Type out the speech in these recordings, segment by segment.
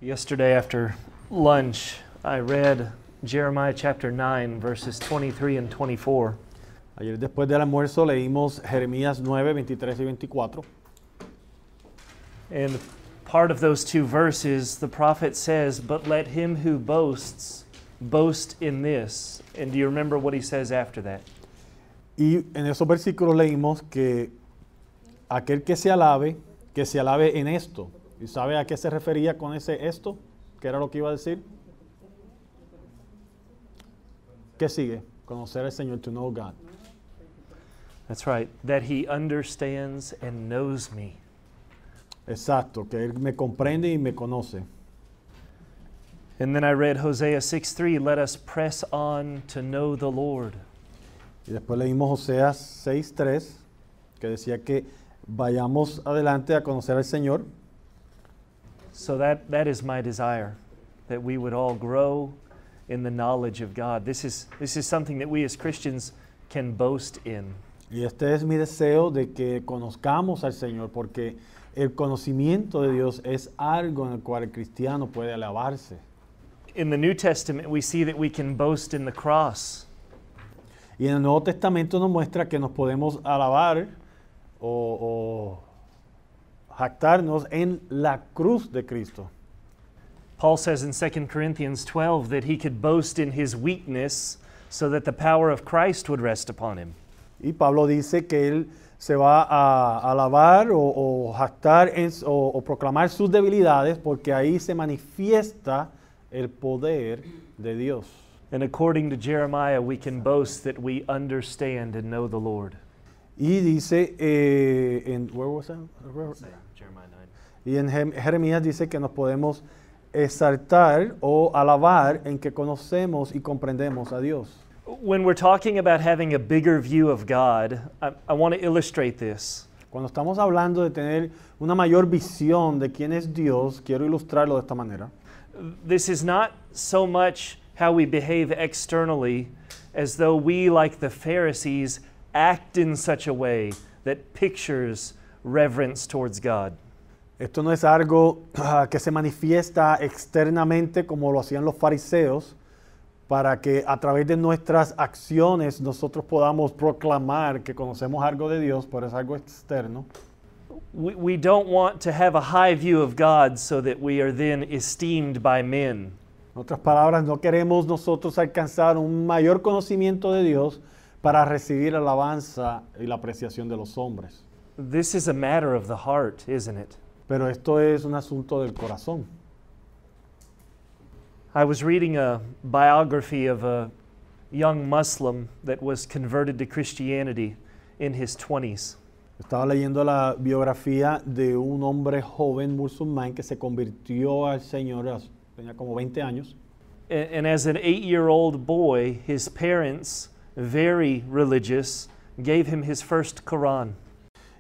Yesterday after lunch, I read Jeremiah chapter 9, verses 23 and 24. Ayer después del almuerzo leímos Jeremías 9, 23 y 24. And part of those two verses, the prophet says, "But let him who boasts boast in this." And do you remember what he says after that? Y en esos versículos leímos que aquel que se alabe en esto. ¿Y sabe a qué se refería con ese esto? ¿Qué era lo que iba a decir? ¿Qué sigue? Conocer al Señor, to know God. That's right, that he understands and knows me. Exacto, que Él me comprende y me conoce. And then I read Hosea 6:3, "Let us press on to know the Lord." Y después leímos Oseas 6:3, que decía que vayamos adelante a conocer al Señor. So that is my desire, that we would all grow in the knowledge of God. This is something that we as Christians can boast in. Y este es mi deseo de que conozcamos al Señor, porque el conocimiento de Dios es algo en el cual el cristiano puede alabarse. In the New Testament, we see that we can boast in the cross. Y en el Nuevo Testamento nos muestra que nos podemos alabar o jactarnos en la cruz de Cristo. Paul says in 2 Corinthians 12 that he could boast in his weakness so that the power of Christ would rest upon him. Y Pablo dice que él se va a alabar o jactar o proclamar sus debilidades porque ahí se manifiesta el poder de Dios. And according to Jeremiah, we can boast that we understand and know the Lord. Y dice where was that? Jeremiah 9. Y en Jeremías dice que nos podemos exaltar o alabar en que conocemos y comprendemos a Dios. When we're talking about having a bigger view of God, I want to illustrate this. Cuando estamos hablando de tener una mayor visión de quién es Dios, quiero ilustrarlo de esta manera. This is not so much how we behave externally as though we, like the Pharisees, act in such a way that pictures reverence towards God. Esto no es algo que se manifiesta externamente como lo hacían los fariseos, para que a través de nuestras acciones nosotros podamos proclamar que conocemos algo de Dios, pero es algo externo. We don't want to have a high view of God so that we are then esteemed by men. En otras palabras, no queremos nosotros alcanzar un mayor conocimiento de Dios para recibir alabanza y la apreciación de los hombres. This is a matter of the heart, isn't it? Pero esto es un asunto del corazón. I was reading a biography of a young Muslim that was converted to Christianity in his 20s. Estaba leyendo la biografía de un hombre joven musulmán que se convirtió al Señor, tenía como 20 años. And as an 8-year-old boy, his parents, very religious, gave him his first Quran.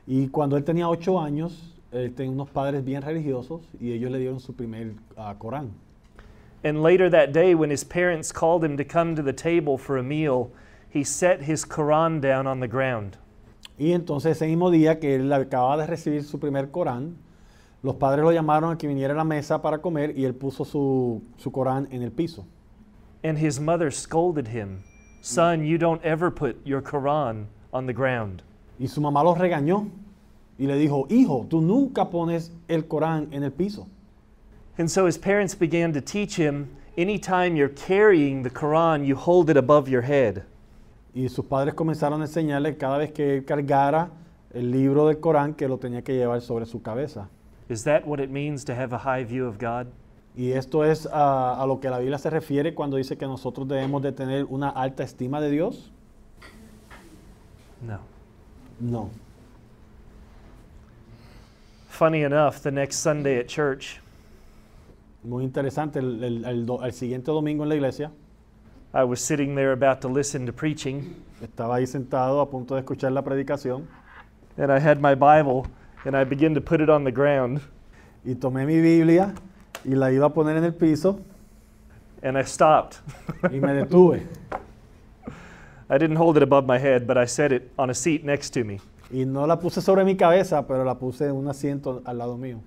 Y cuando él tenía 8 años, él tenía unos padres bien religiosos y ellos le dieron su primer Corán. And later that day, when his parents called him to come to the table for a meal, he set his Quran down on the ground. Y entonces ese mismo día que él acababa de recibir su primer Corán, los padres lo llamaron a que viniera a la mesa para comer y él puso su Corán en el piso. And his mother scolded him, "Son, you don't ever put your Quran on the ground." Y su mamá lo regañó y le dijo, hijo, tú nunca pones el Corán en el piso. And so his parents began to teach him, anytime you're carrying the Quran, you hold it above your head. Y sus padres comenzaron a enseñarle cada vez que él cargara el libro del Corán que lo tenía que llevar sobre su cabeza. Is that what it means to have a high view of God? Y esto es a lo que la Biblia se refiere cuando dice que nosotros debemos de tener una alta estima de Dios. No. No. Funny enough, the next Sunday at church, Muy interesante, el siguiente domingo en la iglesia, I was sitting there about to listen to preaching, estaba ahí sentado a punto de escuchar la predicación and I had my Bible, and I began to put it on the ground, y tomé mi Biblia y la iba a poner en el piso and I stopped. y me detuve. I didn't hold it above my head, but I set it on a seat next to me. Y no la puse sobre mi cabeza, pero la puse en un asiento al lado mío.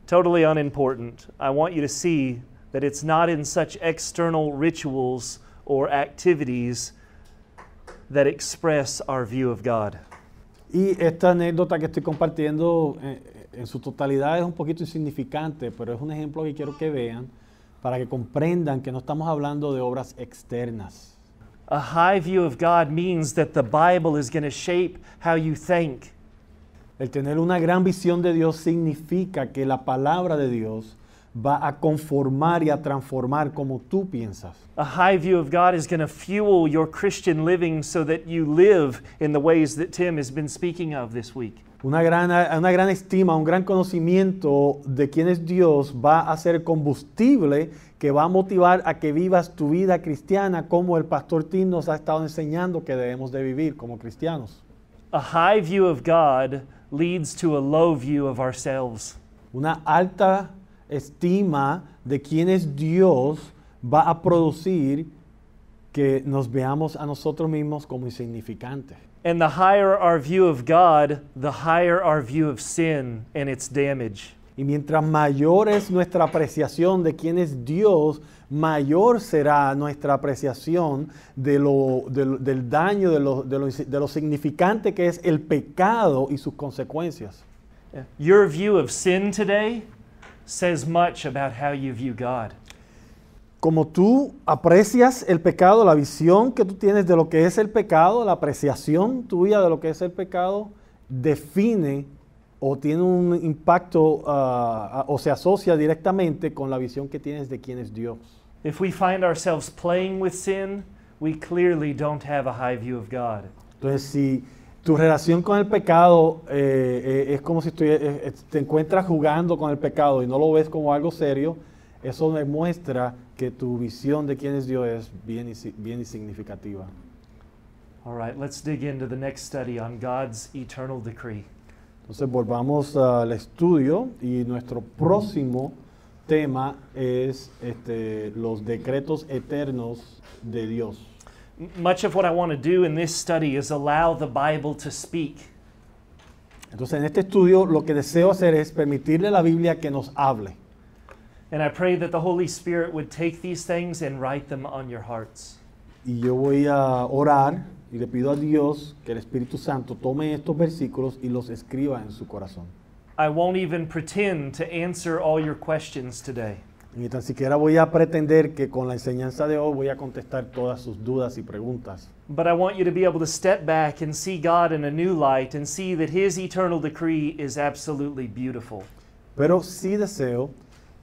totally unimportant. I want you to see that it's not in such external rituals or activities that express our view of God. Y esta anécdota que estoy compartiendo en su totalidad es un poquito insignificante, pero es un ejemplo que quiero que vean para que comprendan que no estamos hablando de obras externas. A high view of God means that the Bible is going to shape how you think. El tener una gran visión de Dios significa que la palabra de Dios va a conformar y a transformar como tú piensas. A high view of God is going to fuel your Christian living so that you live in the ways that Tim has been speaking of this week. Una gran estima, un gran conocimiento de quién es Dios va a ser combustible que va a motivar a que vivas tu vida cristiana como el pastor Tim nos ha estado enseñando que debemos de vivir como cristianos. A high view of God leads to a low view of ourselves. Una alta estima de quién es Dios va a producir que nos veamos a nosotros mismos como insignificantes. And the higher our view of God, the higher our view of sin and its damage. Y mientras mayor es nuestra apreciación de quién es Dios, mayor será nuestra apreciación del daño, de lo significante que es el pecado y sus consecuencias. Your view of sin today says much about how you view God. Como tú aprecias el pecado, la visión que tú tienes de lo que es el pecado, la apreciación tuya de lo que es el pecado, define o tiene un impacto o se asocia directamente con la visión que tienes de quién es Dios. If we find ourselves playing with sin, we clearly don't have a high view of God. Entonces, si tu relación con el pecado es como si te encuentras jugando con el pecado y no lo ves como algo serio, eso demuestra que tu visión de quién es Dios es bien significativa. All right, let's dig into the next study on God's eternal decree. Entonces volvamos al estudio y nuestro próximo tema es los decretos eternos de Dios. Much of what I want to do in this study is allow the Bible to speak. Entonces en este estudio lo que deseo hacer es permitirle a la Biblia que nos hable. And I pray that the Holy Spirit would take these things and write them on your hearts. Y yo voy a orar y le pido a Dios que el Espíritu Santo tome estos versículos y los escriba en su corazón. I won't even pretend to answer all your questions today. Ni tan siquiera voy a pretender que con la enseñanza de hoy voy a contestar todas sus dudas y preguntas. But I want you to be able to step back and see God in a new light and see that His eternal decree is absolutely beautiful. Pero sí deseo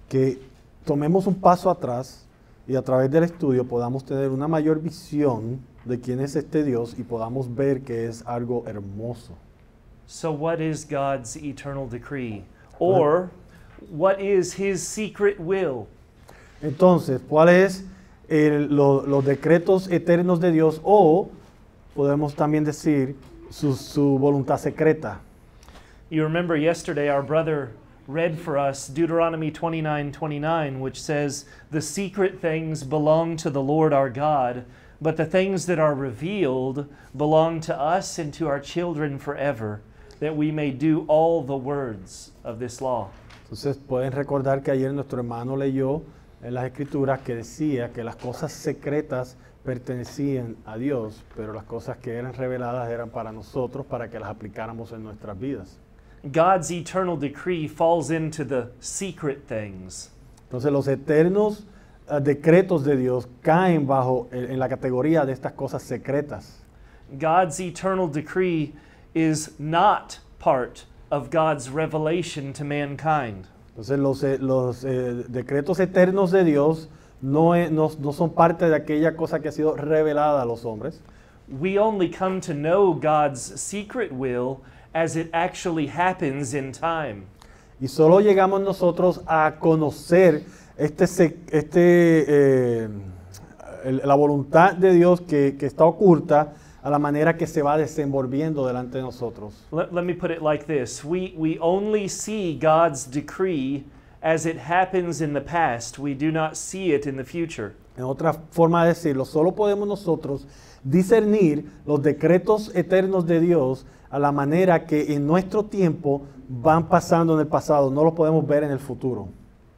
que tomemos un paso atrás y a través del estudio podamos tener una mayor visión de quién es este Dios y podamos ver que es algo hermoso. So what is God's eternal decree? Or what is His secret will? Entonces, ¿cuáles los decretos eternos de Dios? O podemos también decir su voluntad secreta. You remember yesterday our brother read for us Deuteronomy 29:29, which says, "The secret things belong to the Lord our God, but the things that are revealed belong to us and to our children forever, that we may do all the words of this law." Entonces pueden recordar que ayer nuestro hermano leyó en las Escrituras que decía que las cosas secretas pertenecían a Dios, pero las cosas que eran reveladas eran para nosotros, para que las aplicáramos en nuestras vidas. God's eternal decree falls into the secret things. Entonces los eternos decretos de Dios caen en la categoría de estas cosas secretas. God's eternal decree is not part of God's revelation to mankind. Entonces los decretos eternos de Dios no son parte de aquella cosa que ha sido revelada a los hombres. We only come to know God's secret will as it actually happens in time. Y solo llegamos nosotros a conocer la voluntad de Dios que está oculta a la manera que se va desenvolviendo delante de nosotros. Let me put it like this. We only see God's decree as it happens in the past. We do not see it in the future. En otra forma de decirlo, solo podemos nosotros discernir los decretos eternos de Dios a la manera que en nuestro tiempo van pasando en el pasado, no los podemos ver en el futuro.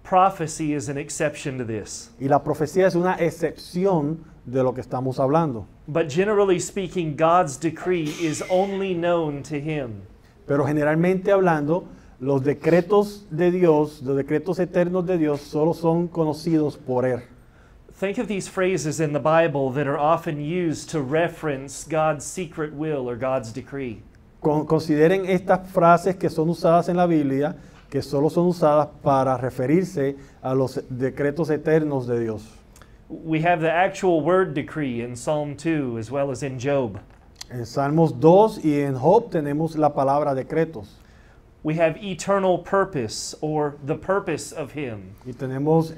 Prophecy is an exception to this. Y la profecía es una excepción de lo que estamos hablando. But generally speaking, God's decree is only known to him. Pero generalmente hablando, los decretos de Dios, los decretos eternos de Dios, solo son conocidos por Él. Think of these phrases in the Bible that are often used to reference God's secret will or God's decree. Consideren estas frases que son usadas en la Biblia, que solo son usadas para referirse a los decretos eternos de Dios. We have the actual word decree in Psalm 2 as well as in Job. En Salmos 2 y en Job tenemos la palabra decretos. We have eternal purpose or the purpose of him. Y tenemos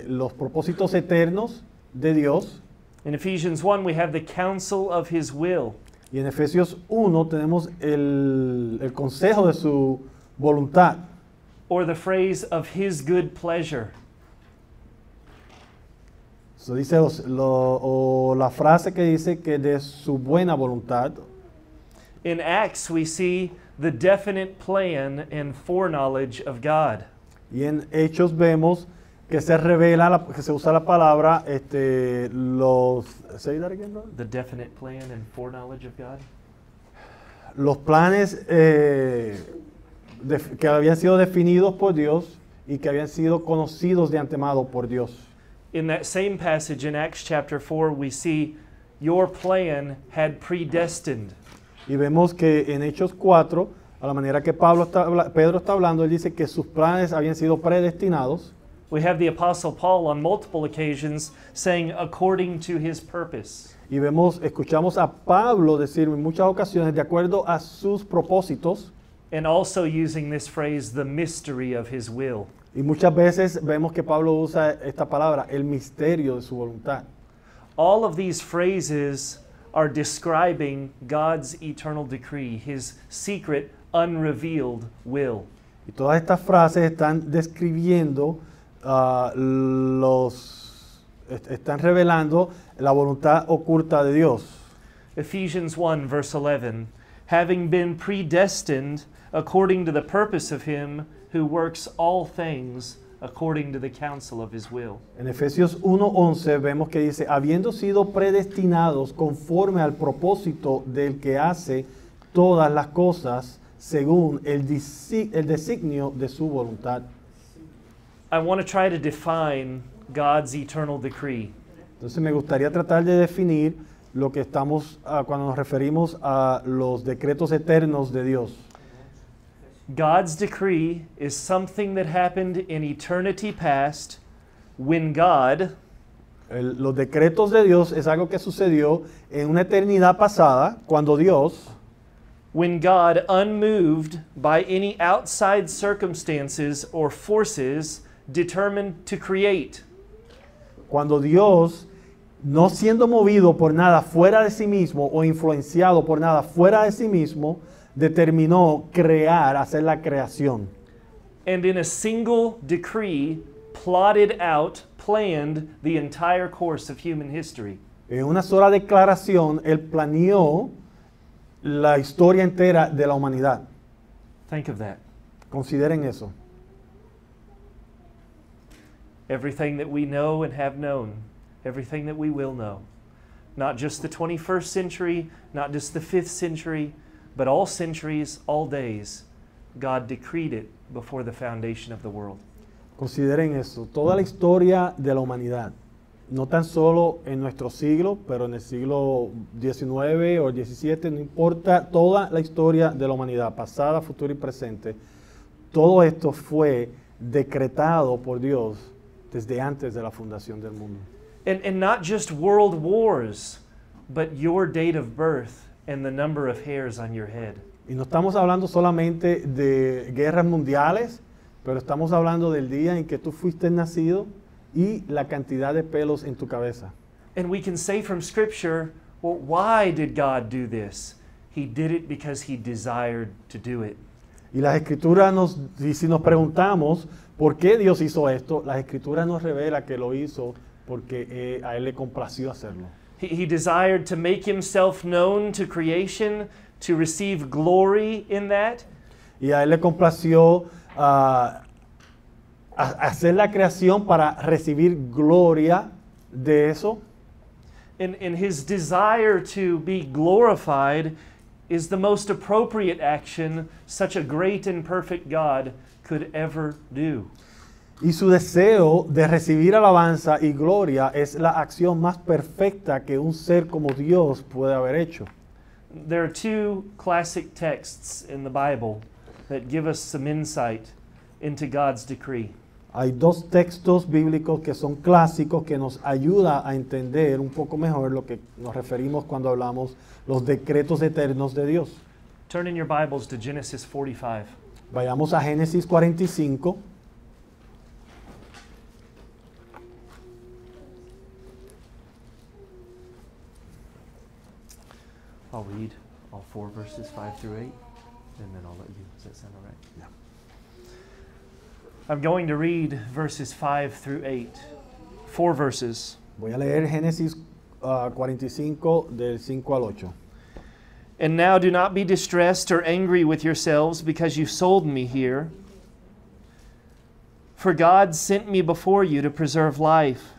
los propósitos eternos de Dios. In Ephesians 1, we have the counsel of his will. Y en Efesios 1 tenemos el consejo de su voluntad. Or the phrase of his good pleasure. So dice o la frase que dice que de su buena voluntad. In Acts, we see the definite plan and foreknowledge of God. Y en Hechos vemos que se revela, que se usa la palabra, say that again, bro? The definite plan and foreknowledge of God. Los planes que habían sido definidos por Dios y que habían sido conocidos de antemano por Dios. In that same passage in Acts chapter 4, we see your plan had predestined. Y vemos que en Hechos 4, a la manera que Pedro está hablando, él dice que sus planes habían sido predestinados. We have the Apostle Paul on multiple occasions saying, according to his purpose. Y escuchamos a Pablo decir en muchas ocasiones, de acuerdo a sus propósitos. And also using this phrase, the mystery of his will. Y muchas veces vemos que Pablo usa esta palabra, el misterio de su voluntad. All of these phrases are describing God's eternal decree, his secret, unrevealed will. Y todas estas frases están describiendo están revelando la voluntad oculta de Dios. Ephesians 1 verse 11, having been predestined according to the purpose of him who works all things according to the counsel of his will. En Efesios 1:11 vemos que dice, habiendo sido predestinados conforme al propósito del que hace todas las cosas según el designio de su voluntad. I want to try to define God's eternal decree. Entonces me gustaría tratar de definir lo que estamos cuando nos referimos a los decretos eternos de Dios. God's decree is something that happened in eternity past when God, Los decretos de Dios es algo que sucedió en una eternidad pasada, cuando Dios, when God, unmoved by any outside circumstances or forces, determined to create. cuando Dios, no siendo movido por nada fuera de sí mismo o influenciado por nada fuera de sí mismo, determinó crear, hacer la creación. And in a single decree, plotted out, planned the entire course of human history. En una sola declaración, Él planeó la historia entera de la humanidad. Think of that. Consideren eso. Everything that we know and have known, everything that we will know. Not just the 21st century, not just the 5th century, but all centuries, all days. God decreed it before the foundation of the world. Consideren eso. Toda la historia de la humanidad. No tan solo en nuestro siglo, pero en el siglo XIX o XVII, no importa, toda la historia de la humanidad, pasada, futura y presente, todo esto fue decretado por Dios desde antes de la fundación del mundo. And not just world wars, but your date of birth and the number of hairs on your head. Y no estamos hablando solamente de guerras mundiales, pero estamos hablando del día en que tú fuiste nacido y la cantidad de pelos en tu cabeza. And we can say from Scripture, well, why did God do this? He did it because He desired to do it. Y las escrituras y si nos preguntamos por qué Dios hizo esto, las escrituras nos revela que lo hizo porque a Él le complació hacerlo. He desired to make Himself known to creation, to receive glory in that. Y a Él le complació hacer la creación para recibir gloria de eso. And his desire to be glorified is the most appropriate action such a great and perfect God could ever do. Y su deseo de recibir alabanza y gloria es la acción más perfecta que un ser como Dios puede haber hecho. There are two classic texts in the Bible that give us some insight into God's decree. Hay dos textos bíblicos que son clásicos que nos ayuda a entender un poco mejor lo que nos referimos cuando hablamos los decretos eternos de Dios. Turn in your Bibles to Genesis 45. Vayamos a Génesis 45. I'll read all 4 verses, 5 through 8, and then I'll let you. Does that sound all right? Yeah. I'm going to read verses 5 through 8. 4 verses. Voy a leer Génesis 45 del 5 al 8. And now do not be distressed or angry with yourselves because you sold me here. For God sent me before you to preserve life.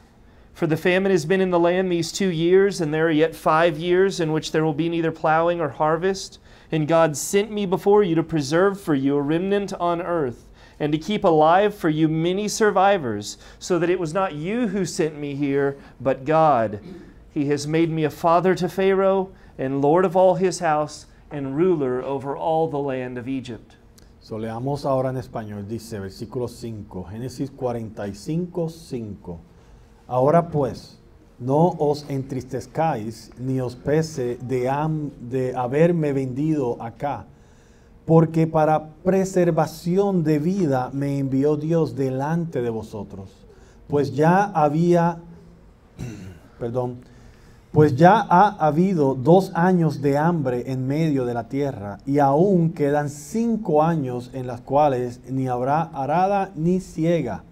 For the famine has been in the land these 2 years, and there are yet 5 years in which there will be neither plowing or harvest. And God sent me before you to preserve for you a remnant on earth, and to keep alive for you many survivors, so that it was not you who sent me here, but God. He has made me a father to Pharaoh, and lord of all his house, and ruler over all the land of Egypt. So, leamos ahora en español. Dice, versículo 5, Génesis 45, 5. Ahora pues, no os entristezcáis, ni os pese de haberme vendido acá, porque para preservación de vida me envió Dios delante de vosotros. Pues ya ha habido 2 años de hambre en medio de la tierra, y aún quedan 5 años en los cuales ni habrá arada ni siega.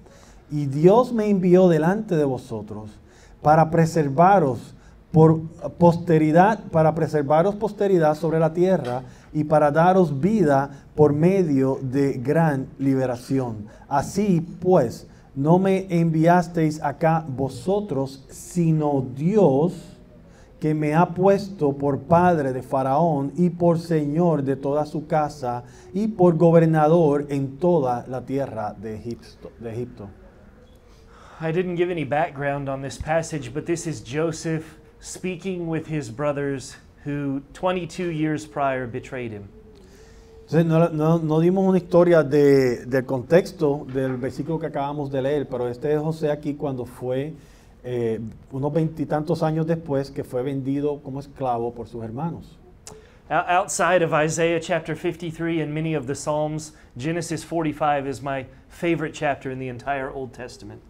Y Dios me envió delante de vosotros para preservaros posteridad sobre la tierra, y para daros vida por medio de gran liberación. Así pues, no me enviasteis acá vosotros, sino Dios, que me ha puesto por padre de Faraón y por señor de toda su casa y por gobernador en toda la tierra de Egipto. I didn't give any background on this passage, but this is Joseph speaking with his brothers who 22 years prior betrayed him. Entonces, no dimos una historia del contexto del versículo que acabamos de leer, pero este es José aquí cuando fue unos 20 y tantos años después que fue vendido como esclavo por sus hermanos. Outside of Isaiah chapter 53 and many of the Psalms, Genesis 45 is my favorite chapter in the entire Old Testament.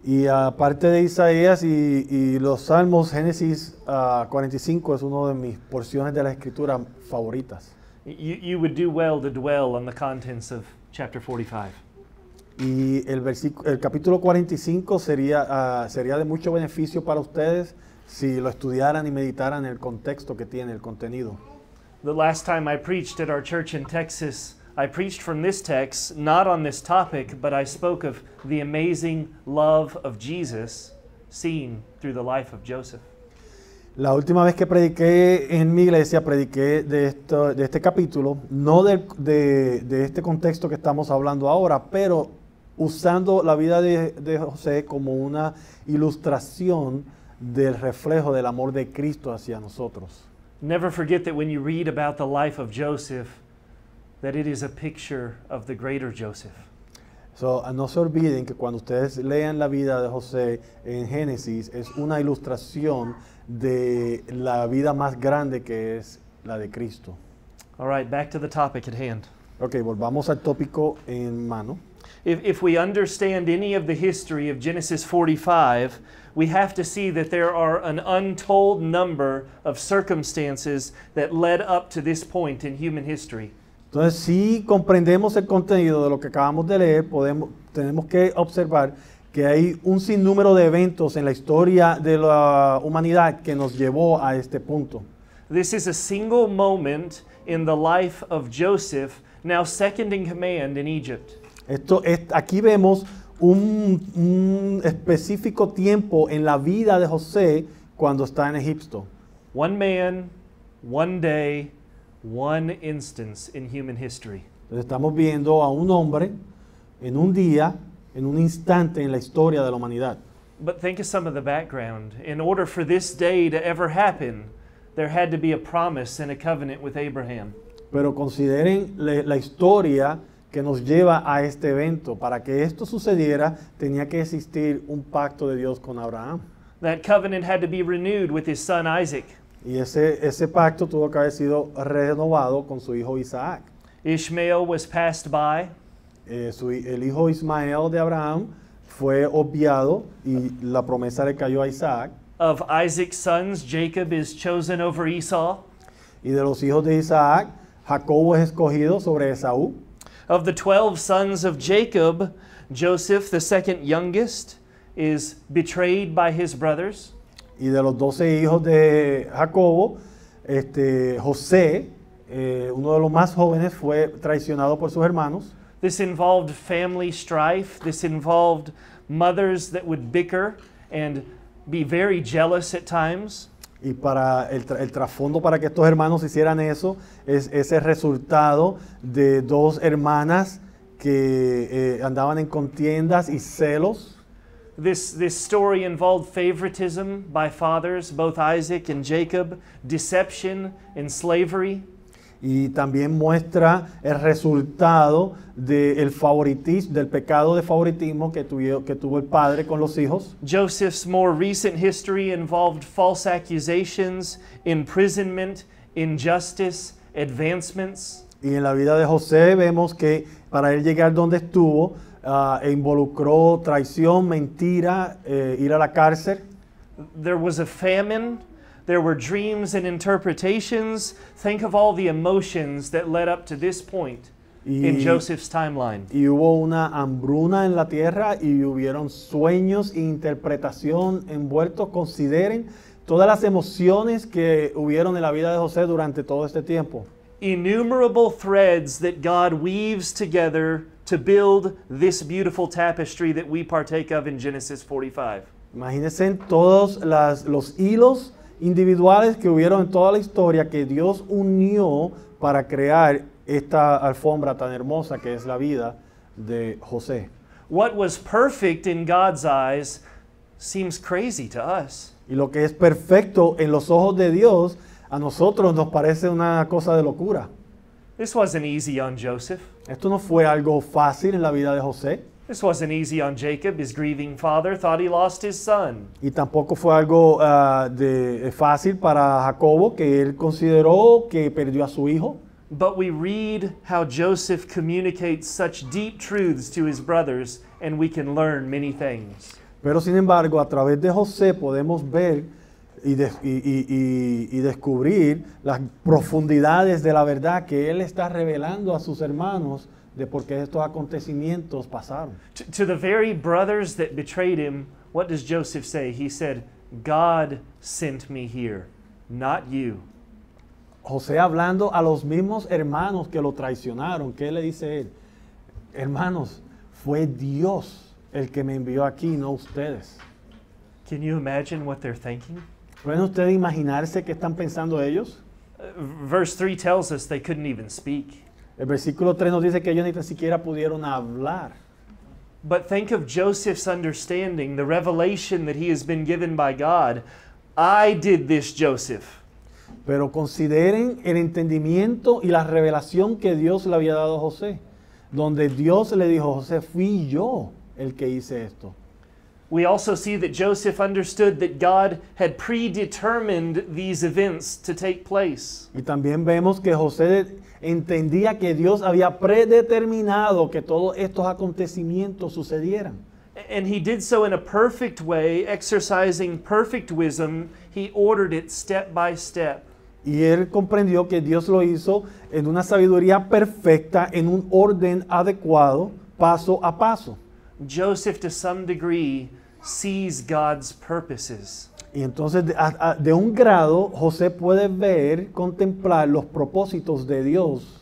Y aparte de Isaías y los Salmos, Génesis 45 es una de mis porciones de la Escritura favoritas. You would do well to dwell on the contents of chapter 45. Y el capítulo 45 sería de mucho beneficio para ustedes si lo estudiaran y meditaran en el contexto que tiene, el contenido. The last time I preached at our church in Texas, I preached from this text, not on this topic, but I spoke of the amazing love of Jesus seen through the life of Joseph. La última vez que prediqué en mi iglesia, prediqué de este capítulo, no de este contexto que estamos hablando ahora, pero usando la vida de José como una ilustración del reflejo del amor de Cristo hacia nosotros. Never forget that when you read about the life of Joseph, that it is a picture of the greater Joseph. So, no se olviden que cuando ustedes lean la vida de José en Génesis, es una ilustración de la vida más grande que es la de Cristo. All right, back to the topic at hand. Ok, volvamos al tópico en mano. If we understand any of the history of Genesis 45, we have to see that there are an untold number of circumstances that led up to this point in human history. Entonces, si comprendemos el contenido de lo que acabamos de leer, tenemos que observar que hay un sinnúmero de eventos en la historia de la humanidad que nos llevó a este punto. This is a single moment in the life of Joseph now second in command in Egypt. Aquí vemos un específico tiempo en la vida de José cuando está en Egipto. One man, one day, one instance in human history. Entonces estamos viendo a un hombre en un día, en un instante en la historia de la humanidad. But think of some of the background. In order for this day to ever happen, there had to be a promise and a covenant with Abraham. Pero consideren la historia que nos lleva a este evento. Para que esto sucediera, tenía que existir un pacto de Dios con Abraham. That covenant had to be renewed with his son Isaac. Y ese pacto tuvo que haber sido renovado con su hijo Isaac. Ishmael was passed by. El hijo Ismael de Abraham fue obviado y la promesa le cayó a Isaac. Of Isaac's sons, Jacob is chosen over Esau. Y de los hijos de Isaac, Jacobo es escogido sobre Esaú. Of the 12 sons of Jacob, Joseph, the second youngest, is betrayed by his brothers. Y de los 12 hijos de Jacobo, José, uno de los más jóvenes, fue traicionado por sus hermanos. This involved family strife. This involved mothers that would bicker and be very jealous at times. Y para el trasfondo para que estos hermanos hicieran eso es ese resultado de dos hermanas que andaban en contiendas y celos. This story involved favoritism by fathers, both Isaac and Jacob, deception and slavery. Y también muestra el resultado del favoritismo, del pecado de favoritismo que tuvo el padre con los hijos. Joseph's more recent history involved false accusations, imprisonment, injustice, advancements. Y en la vida de José vemos que para él llegar donde estuvo, involucró traición, mentira, ir a la cárcel. There was a famine. There were dreams and interpretations. Think of all the emotions that led up to this point in Joseph's timeline. Y hubo una hambruna en la tierra y hubieron sueños e interpretación envueltos. Consideren todas las emociones que hubieron en la vida de José durante todo este tiempo. Innumerable threads that God weaves together to build this beautiful tapestry that we partake of in Genesis 45. Imagínense todos los hilos individuales que hubieron en toda la historia que Dios unió para crear esta alfombra tan hermosa que es la vida de José. What was perfect in God's eyes seems crazy to us. Y lo que es perfecto en los ojos de Dios, a nosotros nos parece una cosa de locura. This wasn't easy on Joseph. Esto no fue algo fácil en la vida de José. This wasn't easy on Jacob. His grieving father thought he lost his son. Y tampoco fue algo fácil para Jacobo, que él consideró que perdió a su hijo. But we read how Joseph communicates such deep truths to his brothers, and we can learn many things. Pero sin embargo, a través de José podemos ver y descubrir las profundidades de la verdad que él está revelando a sus hermanos de por qué estos acontecimientos pasaron. To the very brothers that betrayed him, what does Joseph say? He said, God sent me here, not you. José hablando a los mismos hermanos que lo traicionaron, ¿qué le dice él? Hermanos, fue Dios el que me envió aquí, no ustedes. Can you imagine what they're thinking? ¿Pueden ustedes imaginarse qué están pensando ellos? Verse 3 tells us they couldn't even speak. El versículo 3 nos dice que ellos ni tan siquiera pudieron hablar. But think of Joseph's understanding, the revelation that he has been given by God. I did this, Joseph. Pero consideren el entendimiento y la revelación que Dios le había dado a José, donde Dios le dijo, José, fui yo el que hice esto. We also see that Joseph understood that God had predetermined these events to take place. Y también vemos que José entendía que Dios había predeterminado que todos estos acontecimientos sucedieran. And he did so in a perfect way, exercising perfect wisdom. He ordered it step by step. Y él comprendió que Dios lo hizo en una sabiduría perfecta, en un orden adecuado, paso a paso. Joseph, to some degree, sees God's purposes. Y entonces, de un grado, José puede ver, contemplar los propósitos de Dios.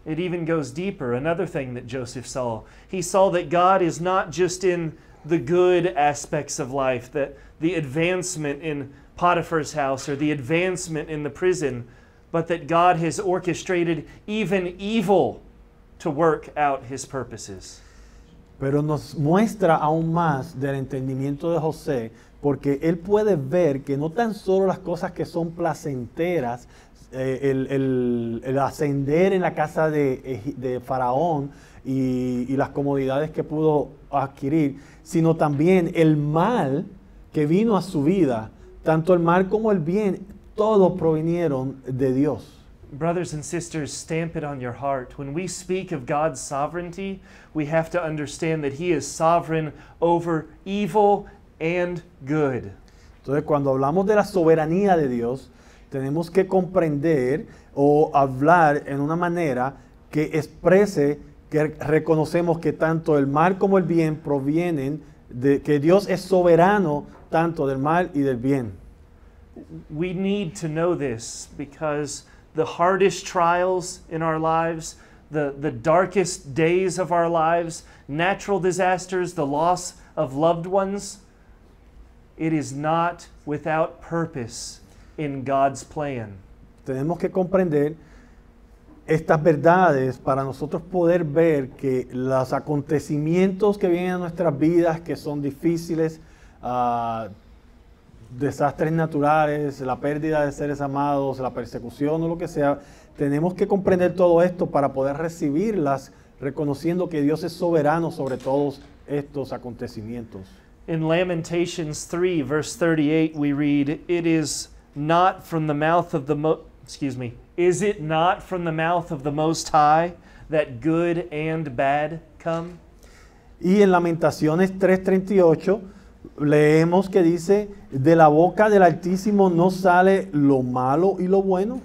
It even goes deeper. Another thing that Joseph saw. He saw that God is not just in the good aspects of life, that the advancement in Potiphar's house or the advancement in the prison, but that God has orchestrated even evil to work out his purposes. Pero nos muestra aún más del entendimiento de José, porque él puede ver que no tan solo las cosas que son placenteras, el ascender en la casa de Faraón y las comodidades que pudo adquirir, sino también el mal que vino a su vida, tanto el mal como el bien, todos provinieron de Dios. Brothers and sisters, stamp it on your heart. When we speak of God's sovereignty, we have to understand that He is sovereign over evil and good. Entonces, cuando hablamos de la soberanía de Dios, tenemos que comprender o hablar en una manera que exprese que reconocemos que tanto el mal como el bien provienen de que Dios es soberano tanto del mal y del bien. We need to know this because the hardest trials in our lives, the darkest days of our lives, natural disasters, the loss of loved ones, it is not without purpose in God's plan. Tenemos que comprender estas verdades para nosotros poder ver que los acontecimientos que vienen a nuestras vidas, que son difíciles, desastres naturales, la pérdida de seres amados, la persecución o lo que sea, tenemos que comprender todo esto para poder recibirlas, reconociendo que Dios es soberano sobre todos estos acontecimientos. In Lamentations 3, verse 38, we read, "It is not from the mouth of the is it not from the mouth of the Most High that good and bad come?" Y en Lamentaciones 3:38 leemos que dice, de la boca del Altísimo no sale lo malo y lo bueno.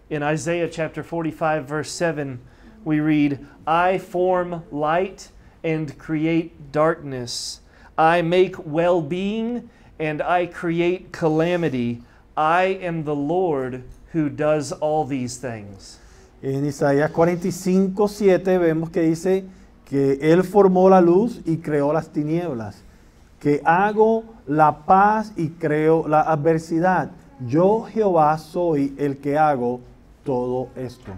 In Isaiah chapter 45, verse 7, we read, "I form light and create darkness. I make well-being and I create calamity. I am the Lord who does all these things." En Isaías 45:7 vemos que dice que Él formó la luz y creó las tinieblas, que hago la paz y creo la adversidad. Yo, Jehová, soy el que hago todo esto.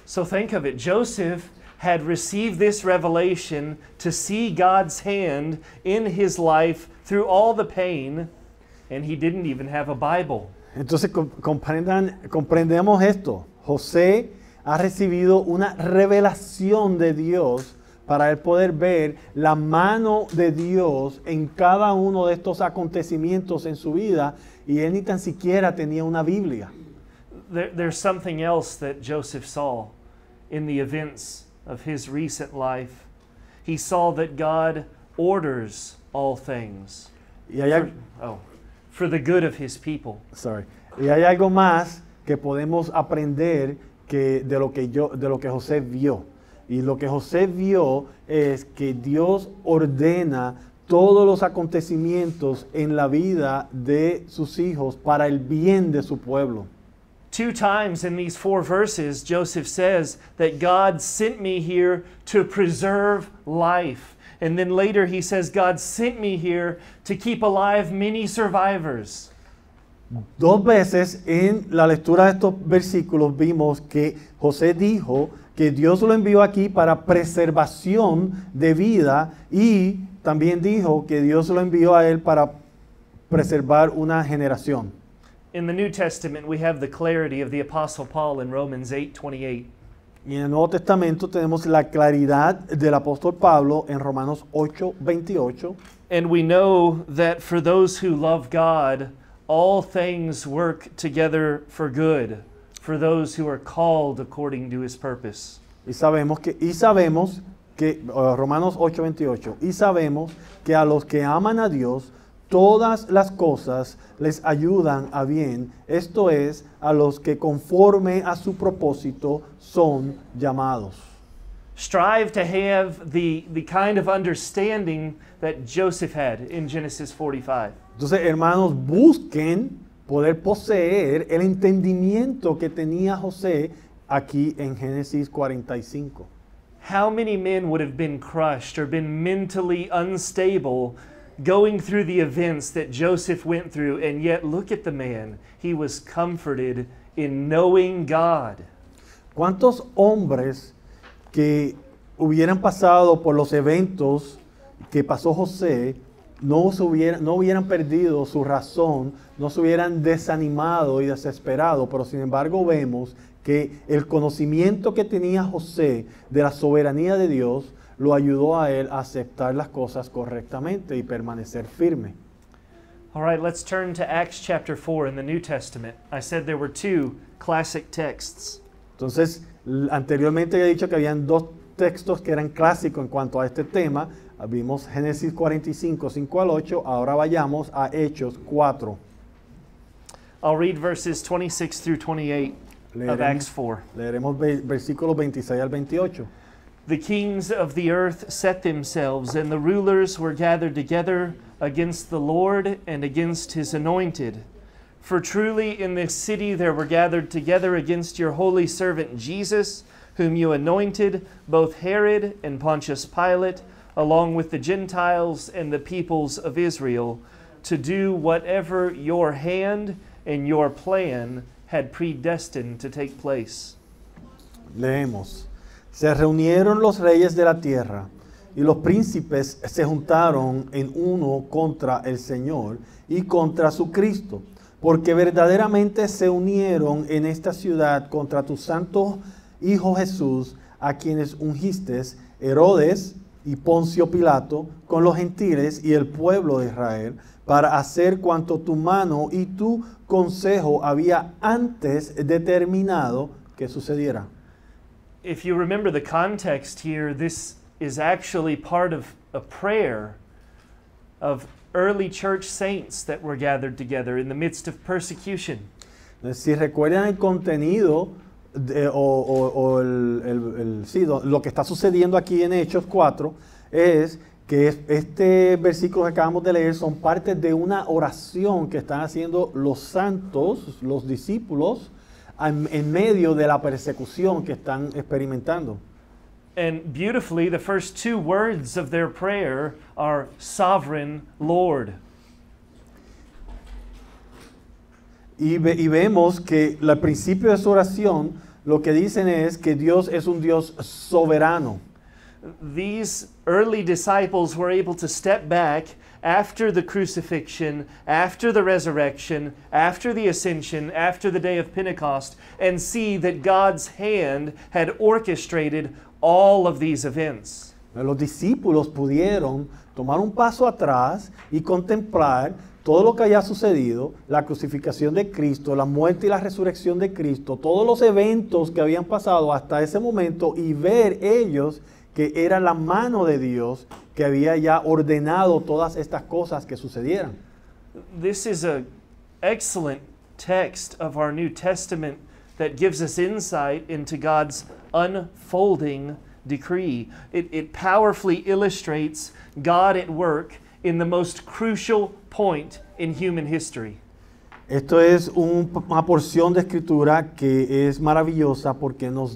So think of it. Joseph had received this revelation to see God's hand in his life through all the pain, and he didn't even have a Bible. Entonces comprendemos esto. José ha recibido una revelación de Dios para él poder ver la mano de Dios en cada uno de estos acontecimientos en su vida, y él ni tan siquiera tenía una Biblia. There's something else that Joseph saw in the events of his recent life. He saw that God orders all things Y hay, for the good of his people. Y hay algo más que podemos aprender de lo que José vio. Y lo que José vio es que Dios ordena todos los acontecimientos en la vida de sus hijos para el bien de su pueblo. 2 times in these 4 verses, Joseph says that God sent me here to preserve life. And then later he says, God sent me here to keep alive many survivors. 2 veces en la lectura de estos versículos vimos que José dijo que Dios lo envió aquí para preservación de vida, y también dijo que Dios lo envió a él para preservar una generación. In the New Testament, we have the clarity of the Apostle Paul in Romans 8:28. Y en el Nuevo Testamento tenemos la claridad del apóstol Pablo en Romanos 8:28. And we know that for those who love God, all things work together for good, for those who are called according to His purpose. Y sabemos que Romanos 8:28, y sabemos que a los que aman a Dios, todas las cosas les ayudan a bien, esto es, a los que conforme a su propósito son llamados. Strive to have the kind of understanding that Joseph had in Genesis 45. Entonces, hermanos, busquen poder poseer el entendimiento que tenía José aquí en Génesis 45. How many men would have been crushed or been mentally unstable going through the events that Joseph went through, and yet look at the man. He was comforted in knowing God. ¿Cuántos hombres que hubieran pasado por los eventos que pasó José no hubieran perdido su razón, no se hubieran desanimado y desesperado? Pero sin embargo vemos que el conocimiento que tenía José de la soberanía de Dios lo ayudó a él a aceptar las cosas correctamente y permanecer firme. All right, let's turn to Acts chapter 4 in the New Testament. I said there were two classic texts. Entonces, anteriormente he dicho que habían dos textos que eran clásicos en cuanto a este tema. Vimos Génesis 45, 5 al 8. Ahora vayamos a Hechos 4. I'll read verses 26 through 28 of Acts 4. Leeremos versículos 26 al 28. The kings of the earth set themselves, and the rulers were gathered together against the Lord and against his anointed. For truly in this city there were gathered together against your holy servant Jesus, whom you anointed, both Herod and Pontius Pilate, along with the Gentiles and the peoples of Israel, to do whatever your hand and your plan had predestined to take place. Leemos. Se reunieron los reyes de la tierra y los príncipes se juntaron en uno contra el Señor y contra su Cristo, porque verdaderamente se unieron en esta ciudad contra tu santo Hijo Jesús, a quienes ungiste, Herodes y Poncio Pilato, con los gentiles y el pueblo de Israel, para hacer cuanto tu mano y tu consejo había antes determinado que sucediera. If you remember the context here, this is actually part of a prayer of early church saints that were gathered together in the midst of persecution. Si recuerdan el contenido lo que está sucediendo aquí en Hechos 4, es que este versículo que acabamos de leer son parte de una oración que están haciendo los santos, los discípulos, en medio de la persecución que están experimentando. And beautifully, the first two words of their prayer are Sovereign Lord. Y vemos que al principio de su oración lo que dicen es que Dios es un Dios soberano. These early disciples were able to step back after the crucifixion, after the resurrection, after the ascension, after the day of Pentecost, and see that God's hand had orchestrated all of these events. Los discípulos pudieron tomar un paso atrás y contemplar todo lo que haya sucedido, la crucificación de Cristo, la muerte y la resurrección de Cristo, todos los eventos que habían pasado hasta ese momento, y ver ellos que era la mano de Dios que había ya ordenado todas estas cosas que sucedieran. This is an excellent text of our New Testament that gives us insight into God's unfolding decree. It powerfully illustrates God at work in the most crucial point in human history. Esto es una porción de escritura que es maravillosa porque nos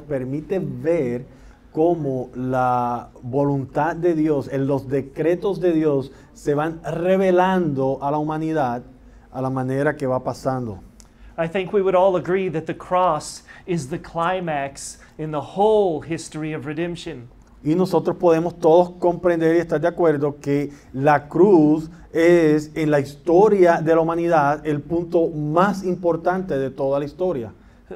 permite ver cómo la voluntad de Dios, los decretos de Dios se van revelando a la humanidad a la manera que va pasando. I think we would all agree that the cross is the climax in the whole history of redemption. Y nosotros podemos todos comprender y estar de acuerdo que la cruz es en la historia de la humanidad el punto más importante de toda la historia.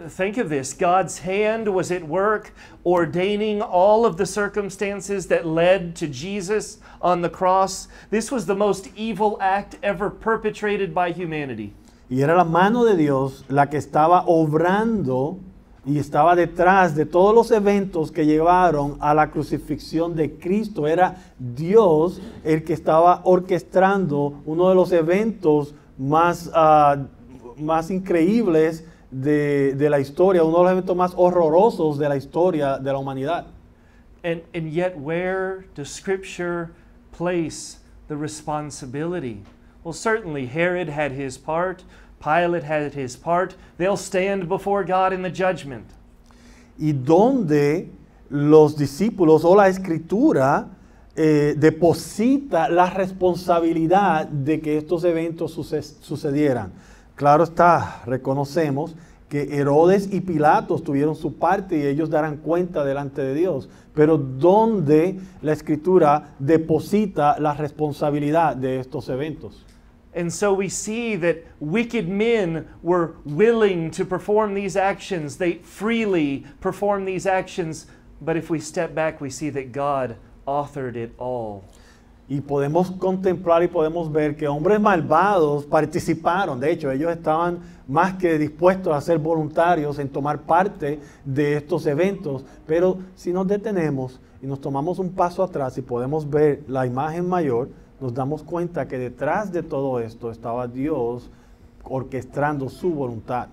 Think of this. God's hand was at work ordaining all of the circumstances that led to Jesus on the cross. This was the most evil act ever perpetrated by humanity. Y era la mano de Dios la que estaba obrando y estaba detrás de todos los eventos que llevaron a la crucifixión de Cristo. Era Dios el que estaba orquestando uno de los eventos más increíbles de la historia, uno de los eventos más horrorosos de la historia de la humanidad. And yet where does Scripture place the responsibility? Well, certainly Herod had his part, Pilate had his part. They'll stand before God in the judgment. y donde los discípulos o la escritura deposita la responsabilidad de que estos eventos sucedieran. Claro está, reconocemos que Herodes y Pilatos tuvieron su parte y ellos darán cuenta delante de Dios, pero donde la escritura deposita la responsabilidad de estos eventos. And so we see that wicked men were willing to perform these actions. They freely perform these actions. But if we step back, we see that God authored it all. Y podemos contemplar y podemos ver que hombres malvados participaron. De hecho, ellos estaban más que dispuestos a ser voluntarios en tomar parte de estos eventos. Pero si nos detenemos y nos tomamos un paso atrás y podemos ver la imagen mayor, nos damos cuenta que detrás de todo esto estaba Dios orquestando su voluntad.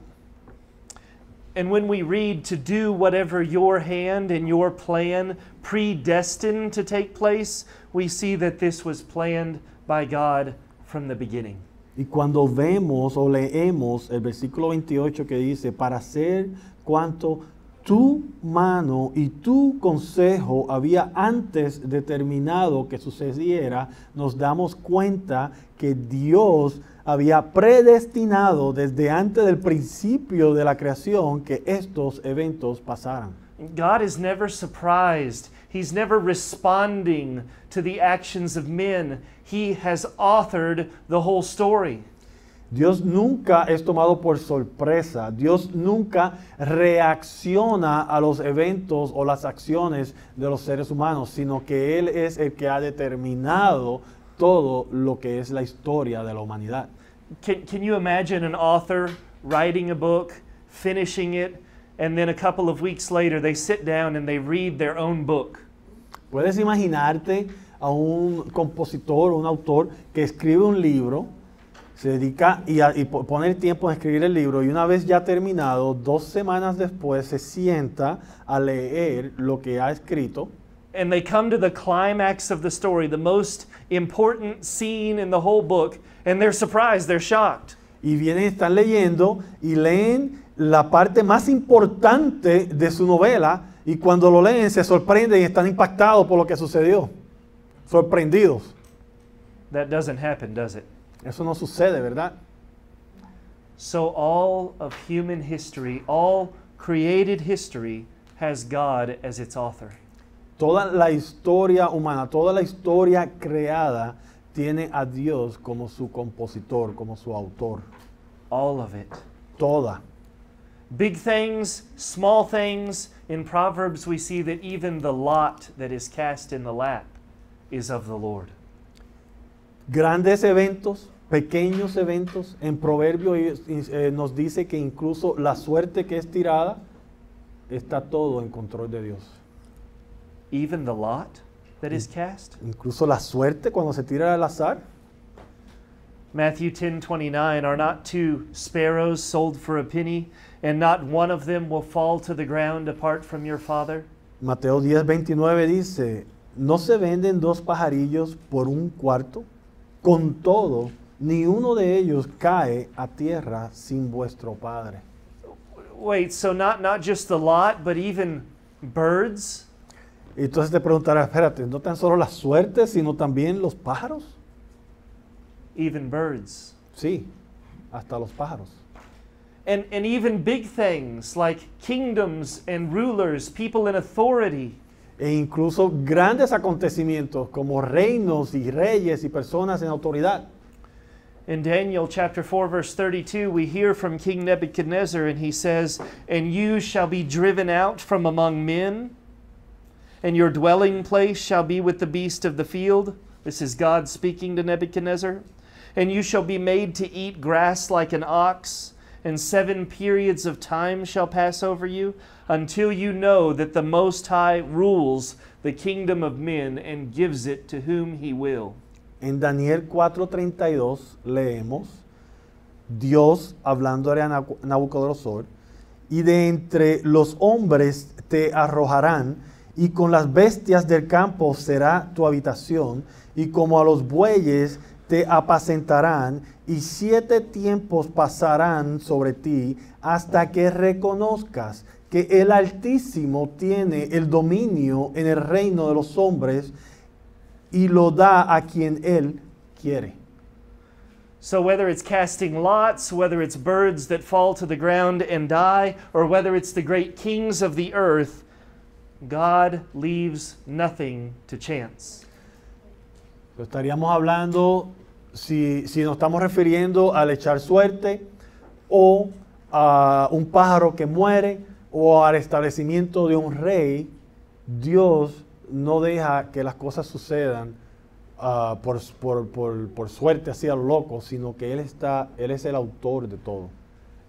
And when we read to do whatever your hand and your plan predestined to take place, we see that this was planned by God from the beginning. Y cuando vemos o leemos el versículo 28 que dice, para hacer cuanto tu mano y tu consejo había antes determinado que sucediera, nos damos cuenta que Dios había predestinado desde antes del principio de la creación que estos eventos pasaran. God is never surprised. He's never responding to the actions of men. He has authored the whole story. Dios nunca es tomado por sorpresa. Dios nunca reacciona a los eventos o las acciones de los seres humanos, sino que Él es el que ha determinado todo lo que es la historia de la humanidad. Can you imagine an author writing a book, finishing it, and then a couple of weeks later they sit down and they read their own book? ¿Puedes imaginarte a un compositor, un autor que escribe un libro, se dedica y pone el tiempo en escribir el libro y una vez ya terminado, 2 semanas después se sienta a leer lo que ha escrito? And they come to the climax of the story, the most important scene in the whole book, and they're surprised, they're shocked. Y vienen, están leyendo y leen la parte más importante de su novela y cuando lo leen se sorprenden y están impactados por lo que sucedió. Sorprendidos. That doesn't happen, does it? Eso no sucede, ¿verdad? So all of human history, all created history, has God as its author. Toda la historia humana, toda la historia creada tiene a Dios como su compositor, como su autor. All of it. Toda. Big things, small things. In Proverbs we see that even the lot that is cast in the lap is of the Lord. Grandes eventos, pequeños eventos. En Proverbios nos dice que incluso la suerte que es tirada está todo en control de Dios. Even the lot that is cast? Incluso la suerte cuando se tira al azar. Matthew 10:29, are not 2 sparrows sold for a penny, and not one of them will fall to the ground apart from your Father? Mateo 10:29 dice, ¿no se venden 2 pajarillos por un cuarto? Con todo, ni uno de ellos cae a tierra sin vuestro Padre. Wait, so not just the lot, but even birds? Y entonces te preguntarás, espérate, no tan solo la suerte, sino también los pájaros. Even birds. Sí, hasta los pájaros. And even big things like kingdoms and rulers, people in authority. E incluso grandes acontecimientos como reinos y reyes y personas en autoridad. In Daniel chapter 4 verse 32, we hear from King Nebuchadnezzar, and he says, "And you shall be driven out from among men, and your dwelling place shall be with the beast of the field." This is God speaking to Nebuchadnezzar. "And you shall be made to eat grass like an ox, and 7 periods of time shall pass over you, until you know that the Most High rules the kingdom of men and gives it to whom he will." En Daniel 4:32 leemos, Dios hablando a Nabucodonosor, y de entre los hombres te arrojarán, y con las bestias del campo será tu habitación, y como a los bueyes te apacentarán, y 7 tiempos pasarán sobre ti, hasta que reconozcas que el Altísimo tiene el dominio en el reino de los hombres y lo da a quien Él quiere. So whether it's casting lots, whether it's birds that fall to the ground and die, or whether it's the great kings of the earth, God leaves nothing to chance. Estaríamos hablando, si nos estamos refiriendo al echar suerte, o a un pájaro que muere, o al establecimiento de un rey. Dios no deja que las cosas sucedan por suerte, así a lo loco, sino que Él es el autor de todo.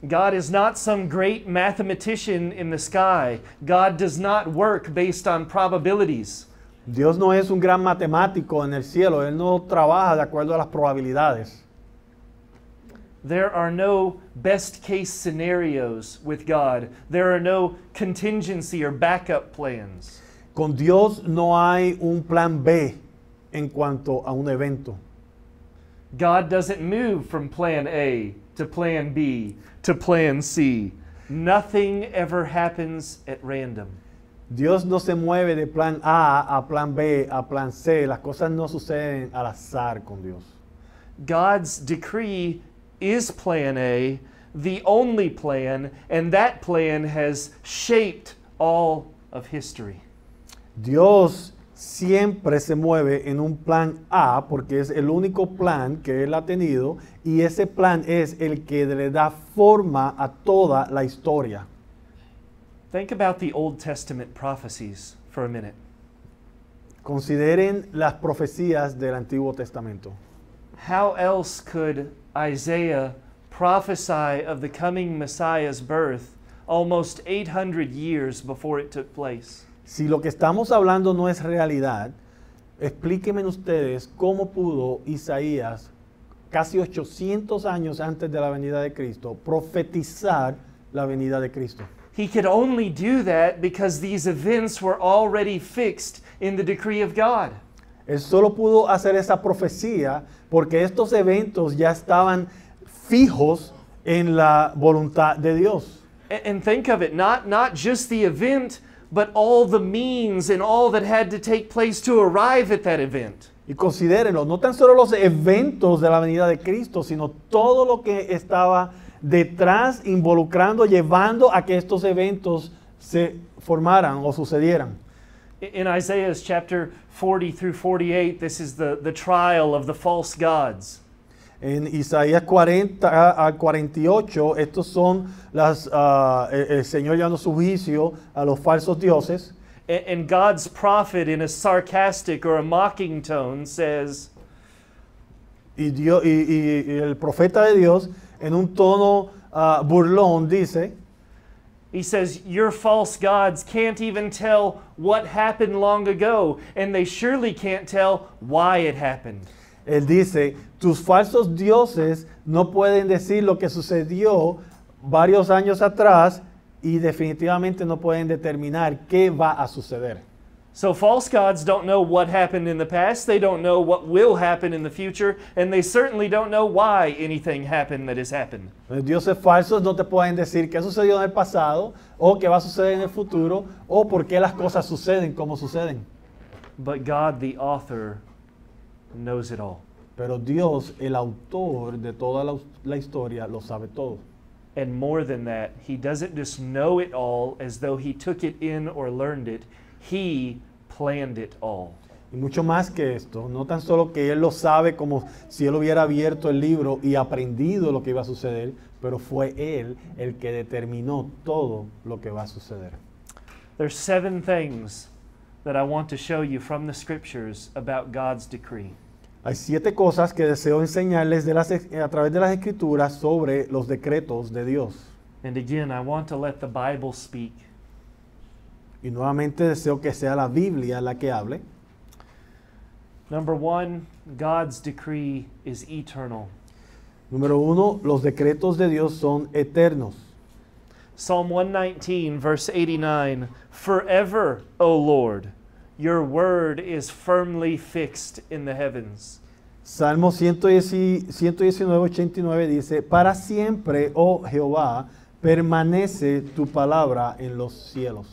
God is not some great mathematician in the sky. God does not work based on probabilities. Dios no es un gran matemático en el cielo. Él no trabaja de acuerdo a las probabilidades. There are no best case scenarios with God. There are no contingency or backup plans. Con Dios no hay un plan B en cuanto a un evento. God doesn't move from plan A to plan B to plan C. Nothing ever happens at random. Dios no se mueve de plan A a plan B a plan C. Las cosas no suceden al azar con Dios. God's decree is plan A, the only plan, and that plan has shaped all of history. Dios siempre se mueve en un plan A porque es el único plan que Él ha tenido y ese plan es el que le da forma a toda la historia. Think about the Old Testament prophecies for a minute. Consideren las profecías del Antiguo Testamento. How else could Isaiah prophesy of the coming Messiah's birth almost 800 years before it took place? Si lo que estamos hablando no es realidad, explíquenme ustedes cómo pudo Isaías, casi 800 años antes de la venida de Cristo, profetizar la venida de Cristo. He could only do that because these events were already fixed in the decree of God. Él solo pudo hacer esa profecía porque estos eventos ya estaban fijos en la voluntad de Dios. And think of it, not just the event, but all the means and all that had to take place to arrive at that event. Y considérenlo, no tan solo los eventos de la venida de Cristo, sino todo lo que estaba detrás, involucrando, llevando a que estos eventos se formaran o sucedieran. In Isaiah's chapter 40 through 48, this is the trial of the false gods. En Isaías 40 al 48, estos son el Señor llevando su juicio a los falsos dioses. And God's prophet, in a sarcastic or a mocking tone, says, Y el profeta de Dios, en un tono burlón, dice, he says, your false gods can't even tell what happened long ago, and they surely can't tell why it happened. Él dice, tus falsos dioses no pueden decir lo que sucedió varios años atrás y definitivamente no pueden determinar qué va a suceder. So false gods don't know what happened in the past, they don't know what will happen in the future, and they certainly don't know why anything happened that has happened. Los dioses falsos no te pueden decir qué sucedió en el pasado o qué va a suceder en el futuro o por qué las cosas suceden como suceden. But God, the author, knows it all. Pero Dios, el autor de toda la historia, lo sabe todo. And more than that, he doesn't just know it all as though he took it in or learned it. He planned it all. Y mucho más que esto, no tan solo que Él lo sabe como si Él hubiera abierto el libro y aprendido lo que iba a suceder, pero fue Él el que determinó todo lo que va a suceder. There's 7 things that I want to show you from the scriptures about God's decree. Hay 7 cosas que deseo enseñarles a través de las Escrituras sobre los decretos de Dios. And again, I want to let the Bible speak. Y nuevamente deseo que sea la Biblia la que hable. Number 1, God's decree is eternal. Número 1, los decretos de Dios son eternos. Psalm 119, verse 89, forever, O Lord, your word is firmly fixed in the heavens. Salmo 119, 89 dice, para siempre, oh Jehová, permanece tu palabra en los cielos.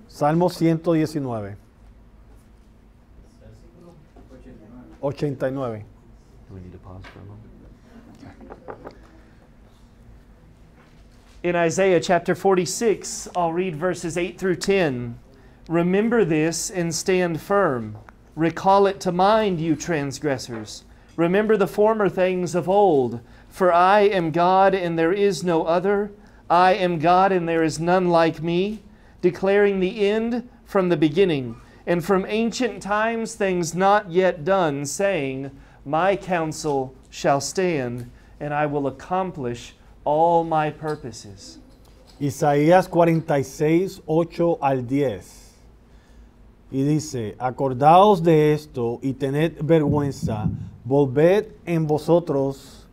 Salmo 119. 89. Do we need to pause for a moment? In Isaiah chapter 46, I'll read verses 8 through 10. Remember this and stand firm. Recall it to mind, you transgressors. Remember the former things of old. For I am God and there is no other. I am God and there is none like me, declaring the end from the beginning, and from ancient times things not yet done, saying, My counsel shall stand, and I will accomplish all my purposes. Isaías 46, 8 al 10. Y dice, acordaos de esto y tened vergüenza, volved en vosotros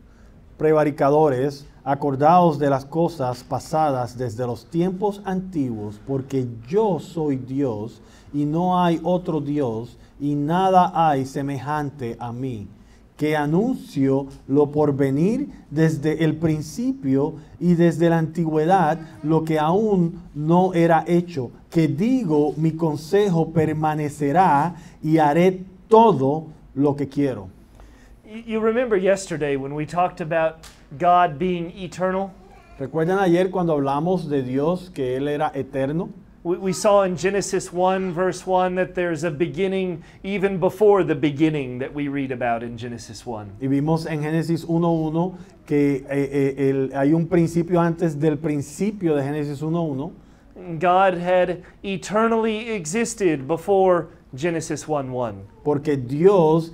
prevaricadores, acordaos de las cosas pasadas desde los tiempos antiguos, porque yo soy Dios y no hay otro Dios, y nada hay semejante a mí, que anuncio lo por venir desde el principio y desde la antigüedad lo que aún no era hecho, que digo mi consejo permanecerá y haré todo lo que quiero. You remember yesterday when we talked about God being eternal? ¿Recuerdan ayer cuando hablamos de Dios que Él era eterno? We saw in Genesis 1 verse 1 that there's a beginning even before the beginning that we read about in Genesis 1. Y vimos en Génesis 1:1 que hay un principio antes del principio de Génesis 1:1. God had eternally existed before Genesis 1:1. Porque Dios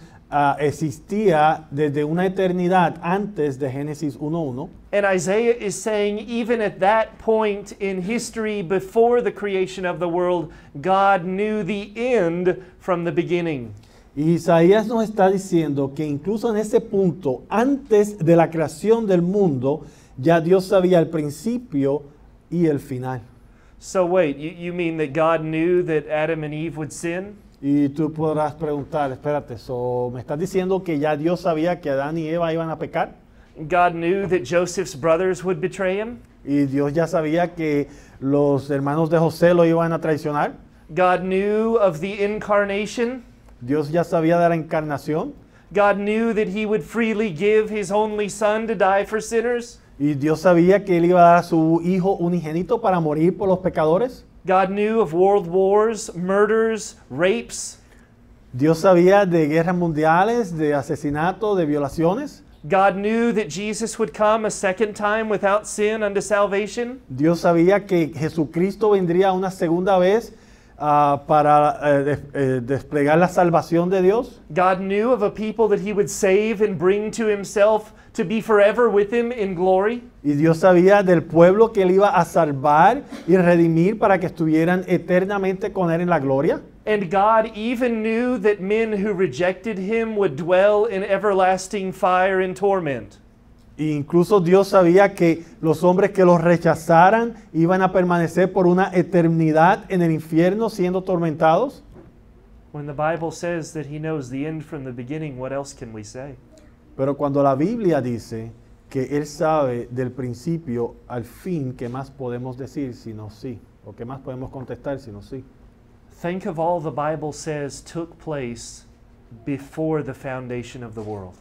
existía desde una eternidad antes de Génesis 1:1. And Isaiah is saying even at that point in history before the creation of the world, God knew the end from the beginning. Y Isaías nos está diciendo que incluso en ese punto, antes de la creación del mundo, ya Dios sabía el principio y el final. So wait, you mean that God knew that Adam and Eve would sin? Y tú podrás preguntar, espérate, ¿me estás diciendo que ya Dios sabía que Adán y Eva iban a pecar? God knew that Joseph's brothers would betray him? Y Dios ya sabía que los hermanos de José lo iban a traicionar. God knew of the incarnation? Dios ya sabía de la encarnación. God knew that he would freely give his only son to die for sinners? Y Dios sabía que Él iba a dar a su Hijo unigénito para morir por los pecadores. God knew of world wars, murders, rapes? Dios sabía de guerras mundiales, de asesinatos, de violaciones. God knew that Jesus would come a second time without sin unto salvation? Dios sabía que Jesucristo vendría una segunda vez para desplegar la salvación de Dios. God knew of a people that he would save and bring to himself to be forever with him in glory? Y Dios sabía del pueblo que Él iba a salvar y redimir para que estuvieran eternamente con Él en la gloria. And God even knew that men who rejected him would dwell in everlasting fire and torment. E incluso Dios sabía que los hombres que los rechazaran iban a permanecer por una eternidad en el infierno siendo tormentados. When the Bible says that he knows the end from the beginning, what else can we say? Pero cuando la Biblia dice que Él sabe del principio al fin, ¿qué más podemos decir sino sí? ¿O qué más podemos contestar sino sí? Think of all the Bible says took place before the foundation of the world.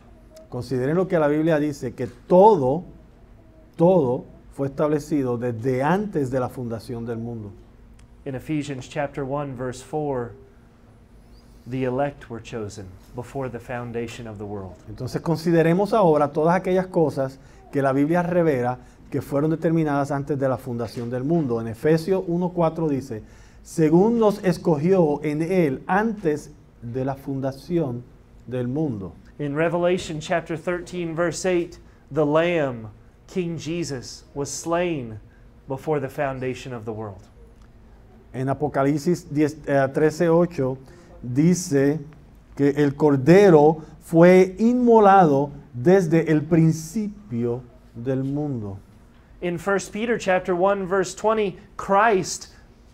Consideren lo que la Biblia dice, que todo fue establecido desde antes de la fundación del mundo. In Ephesians chapter 1 verse 4, the elect were chosen before the foundation of the world. Entonces consideremos ahora todas aquellas cosas que la Biblia revela que fueron determinadas antes de la fundación del mundo. En Efesios 1:4 dice, según nos escogió en Él antes de la fundación del mundo. In Revelation chapter 13 verse 8, the Lamb, King Jesus, was slain before the foundation of the world. En Apocalipsis 13:8 dice que el Cordero fue inmolado desde el principio del mundo. In 1 Peter chapter 1 verse 20, Christ,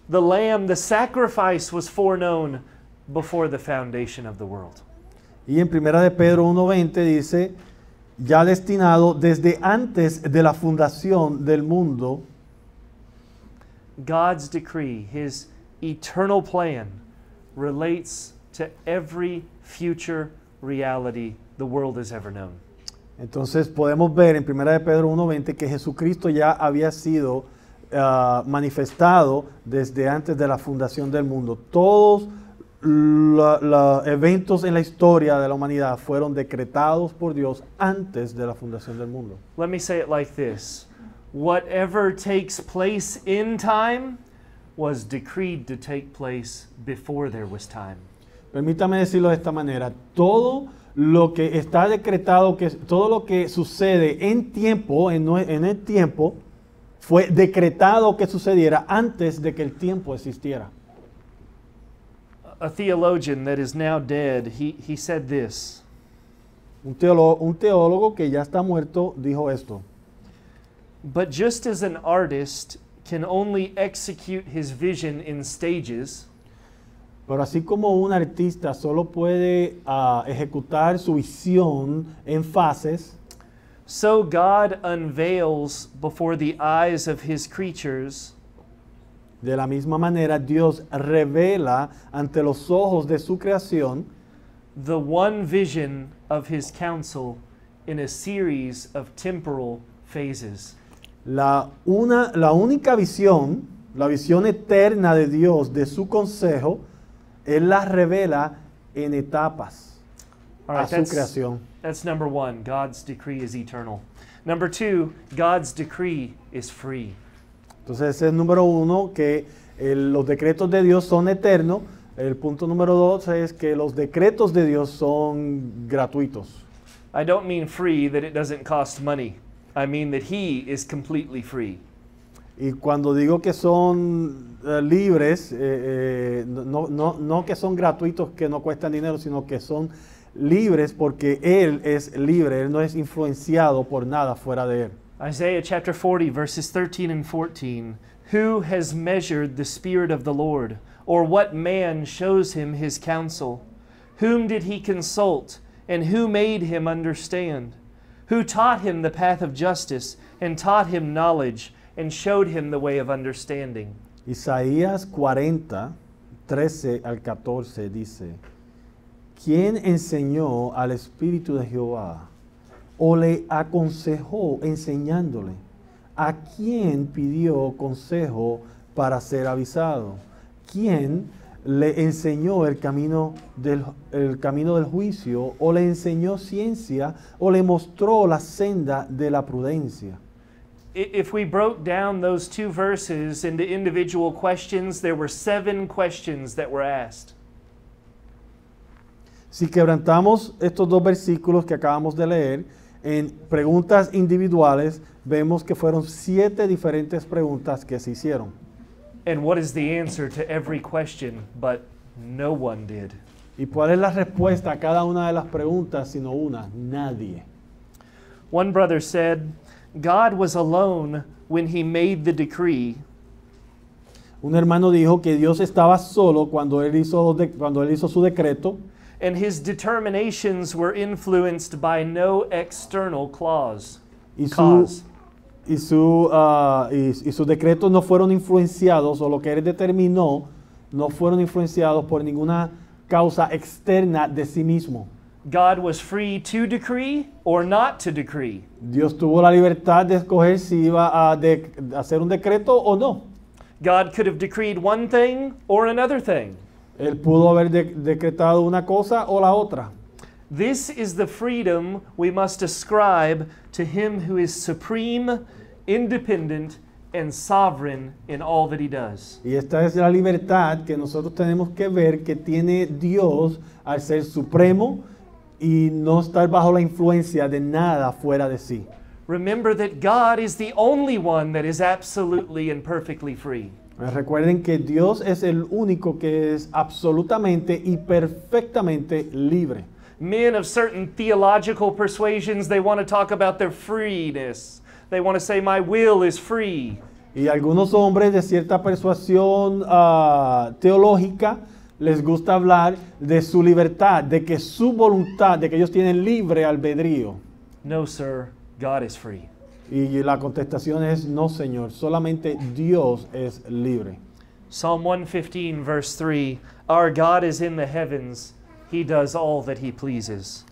the Lamb, the sacrifice was foreknown before the foundation of the world. Y en 1 de Pedro 1:20 dice, ya destinado desde antes de la fundación del mundo. God's decree, his eternal plan, relates to every future reality the world has ever known. Entonces podemos ver en 1 de Pedro 1:20 que Jesucristo ya había sido manifestado desde antes de la fundación del mundo. Todos los eventos en la historia de la humanidad fueron decretados por Dios antes de la fundación del mundo. Let me say it like this. Whatever takes place in time was decreed to take place before there was time. Permítame decirlo de esta manera. Todo lo que está decretado, todo lo que sucede en tiempo, en el tiempo, fue decretado que sucediera antes de que el tiempo existiera. A theologian that is now dead, he said this. Un teólogo que ya está muerto dijo esto. But just as an artist can only execute his vision in stages, Pero así como un artista solo puede ejecutar su visión en fases, so God unveils before the eyes of his creatures de la misma manera Dios revela ante los ojos de su creación the one vision of his counsel in a series of temporal phases. la única visión, la visión eterna de Dios, de su consejo, Él la revela en etapas All a right, su creación. that's number one. God's decree is eternal. Number two, God's decree is free. Entonces ese es el número uno, que los decretos de Dios son eternos. El punto número dos es que los decretos de Dios son gratuitos. I don't mean free that it doesn't cost money. I mean that he is completely free. Y cuando digo que son libres, no que son gratuitos, que no cuestan dinero, sino que son libres porque Él es libre, Él no es influenciado por nada fuera de Él. Isaiah chapter 40, verses 13 and 14. Who has measured the Spirit of the Lord? Or what man shows him his counsel? Whom did he consult? And who made him understand? Who taught him the path of justice, and taught him knowledge, and showed him the way of understanding? Isaías 40, 13 al 14 dice: ¿Quién enseñó al Espíritu de Jehová? ¿O le aconsejó enseñándole? ¿A quién pidió consejo para ser avisado? ¿Quién le enseñó el camino del juicio? ¿O le enseñó ciencia? ¿O le mostró la senda de la prudencia? If we broke down those two verses into individual questions, there were 7 questions that were asked. Si quebrantamos estos dos versículos que acabamos de leer en preguntas individuales, vemos que fueron 7 diferentes preguntas que se hicieron. And what is the answer to every question? But no one did. ¿Y cuál es la respuesta a cada una de las preguntas sino una? Nadie. One brother said, God was alone when he made the decree, Un hermano dijo que Dios estaba solo cuando él hizo su decreto, and his determinations were influenced by no external cause. y Cause. sus decretos no fueron influenciados, o lo que él determinó no fueron influenciados por ninguna causa externa de sí mismo. God was free to decree or not to decree. Dios tuvo la libertad de escoger si iba a hacer un decreto o no. God could have decreed one thing or another thing. Él pudo haber decretado una cosa o la otra. This is the freedom we must ascribe to him who is supreme, independent, and sovereign in all that he does. Y esta es la libertad que nosotros tenemos que ver que tiene Dios al ser supremo y no estar bajo la influencia de nada fuera de sí. Remember that God is the only one that is absolutely and perfectly free. Recuerden que Dios es el único que es absolutamente y perfectamente libre. Men of certain theological persuasions, they want to talk about their freeness. They want to say, my will is free. Y algunos hombres de cierta persuasión teológica les gusta hablar de su libertad, de que su voluntad, de que ellos tienen libre albedrío. No, sir, God is free. Y la contestación es, no, Señor, solamente Dios es libre. Psalm 115, verse 3, Our God is in the heavens. He does all that he pleases.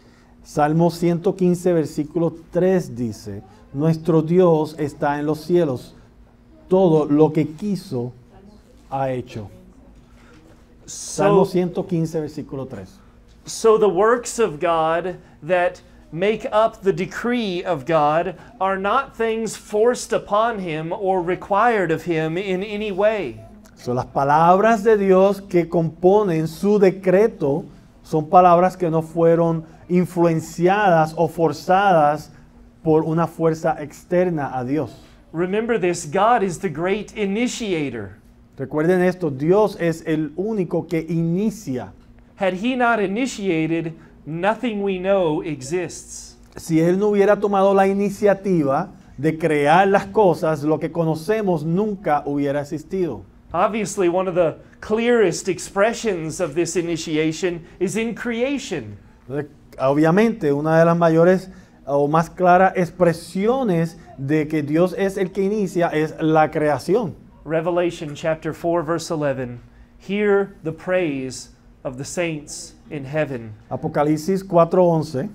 Salmo 115, versículo 3 dice, nuestro Dios está en los cielos, todo lo que quiso ha hecho. Salmo So, 115, versículo 3. so the works of God that make up the decree of God are not things forced upon him or required of him in any way. So, las palabras de Dios que componen su decreto son palabras que no fueron influenciadas o forzadas por una fuerza externa a Dios. Remember this, God is the great initiator. Recuerden esto, Dios es el único que inicia. Had he not initiated, nothing we know exists. Si Él no hubiera tomado la iniciativa de crear las cosas, lo que conocemos nunca hubiera existido. Obviously, one of the clearest expressions of this initiation is in creation. Entonces, obviamente, una de las mayores o más claras expresiones de que Dios es el que inicia es la creación. Revelation chapter 4, verse 11. Hear the praise of the saints in heaven. Apocalipsis 4:11.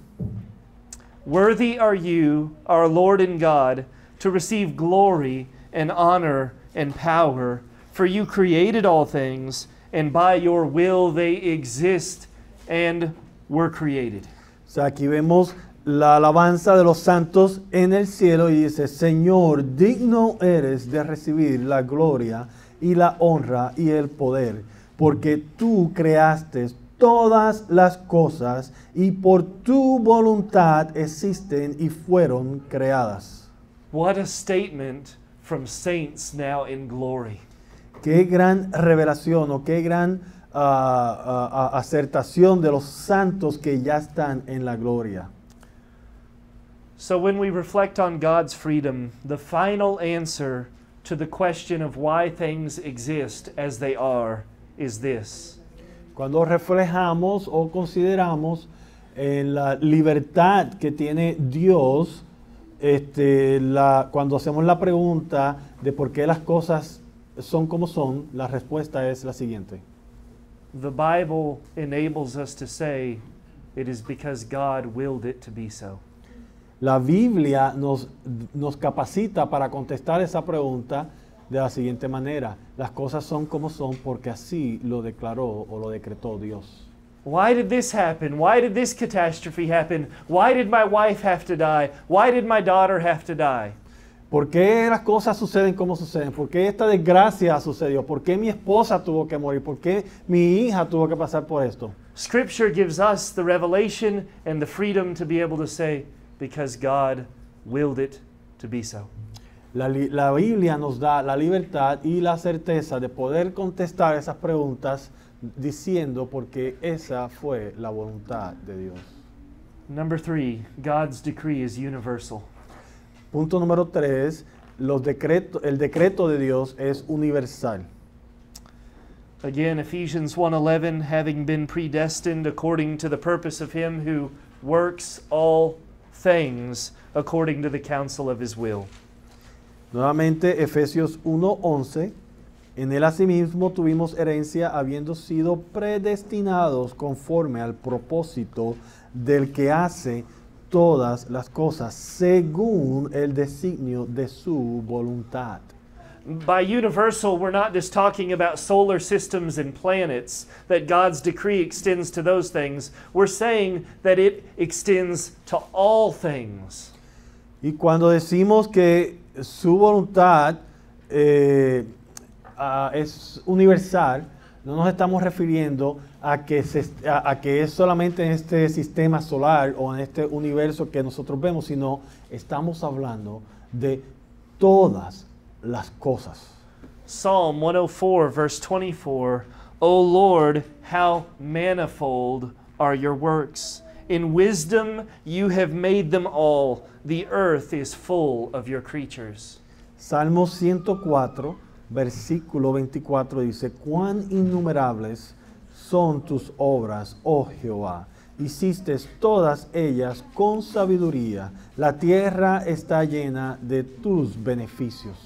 Worthy are you, our Lord and God, to receive glory and honor and power, for you created all things, and by your will they exist and were created. O sea, aquí vemos la alabanza de los santos en el cielo y dice, Señor, digno eres de recibir la gloria y la honra y el poder, porque tú creaste todas las cosas y por tu voluntad existen y fueron creadas. What a statement from saints now in glory. Qué gran revelación o qué gran acertación de los santos que ya están en la gloria. So when we reflect on God's freedom, the final answer to the question of why things exist as they are is this. Cuando reflejamos o consideramos la libertad que tiene Dios, cuando hacemos la pregunta de por qué las cosas son como son, la respuesta es la siguiente. The Bible enables us to say it is because God willed it to be so. La Biblia nos capacita para contestar esa pregunta de la siguiente manera. Las cosas son como son porque así lo declaró o lo decretó Dios. Why did this happen? Why did this catastrophe happen? Why did my wife have to die? Why did my daughter have to die? ¿Por qué las cosas suceden como suceden? ¿Por qué esta desgracia sucedió? ¿Por qué mi esposa tuvo que morir? ¿Por qué mi hija tuvo que pasar por esto? Scripture gives us the revelation and the freedom to be able to say, because God willed it to be so. La Biblia nos da la libertad y la certeza de poder contestar esas preguntas diciendo porque esa fue la voluntad de Dios. Number 3, God's decree is universal. Punto número 3, el decreto de Dios es universal. Again, Ephesians 1:11, having been predestined according to the purpose of him who works all things according to the counsel of his will. Nuevamente, Efesios 1:11, en él asimismo tuvimos herencia habiendo sido predestinados conforme al propósito del que hace todas las cosas según el designio de su voluntad. By universal, we're not just talking about solar systems and planets, that God's decree extends to those things. We're saying that it extends to all things. Y cuando decimos que su voluntad es universal, no nos estamos refiriendo a que es solamente en este sistema solar o en este universo que nosotros vemos, sino estamos hablando de todas las cosas. Psalm 104, verse 24, O Lord, how manifold are your works. In wisdom you have made them all. The earth is full of your creatures. Salmo 104, versículo 24 dice, cuán innumerables son tus obras, oh Jehová. hiciste todas ellas con sabiduría. La tierra está llena de tus beneficios.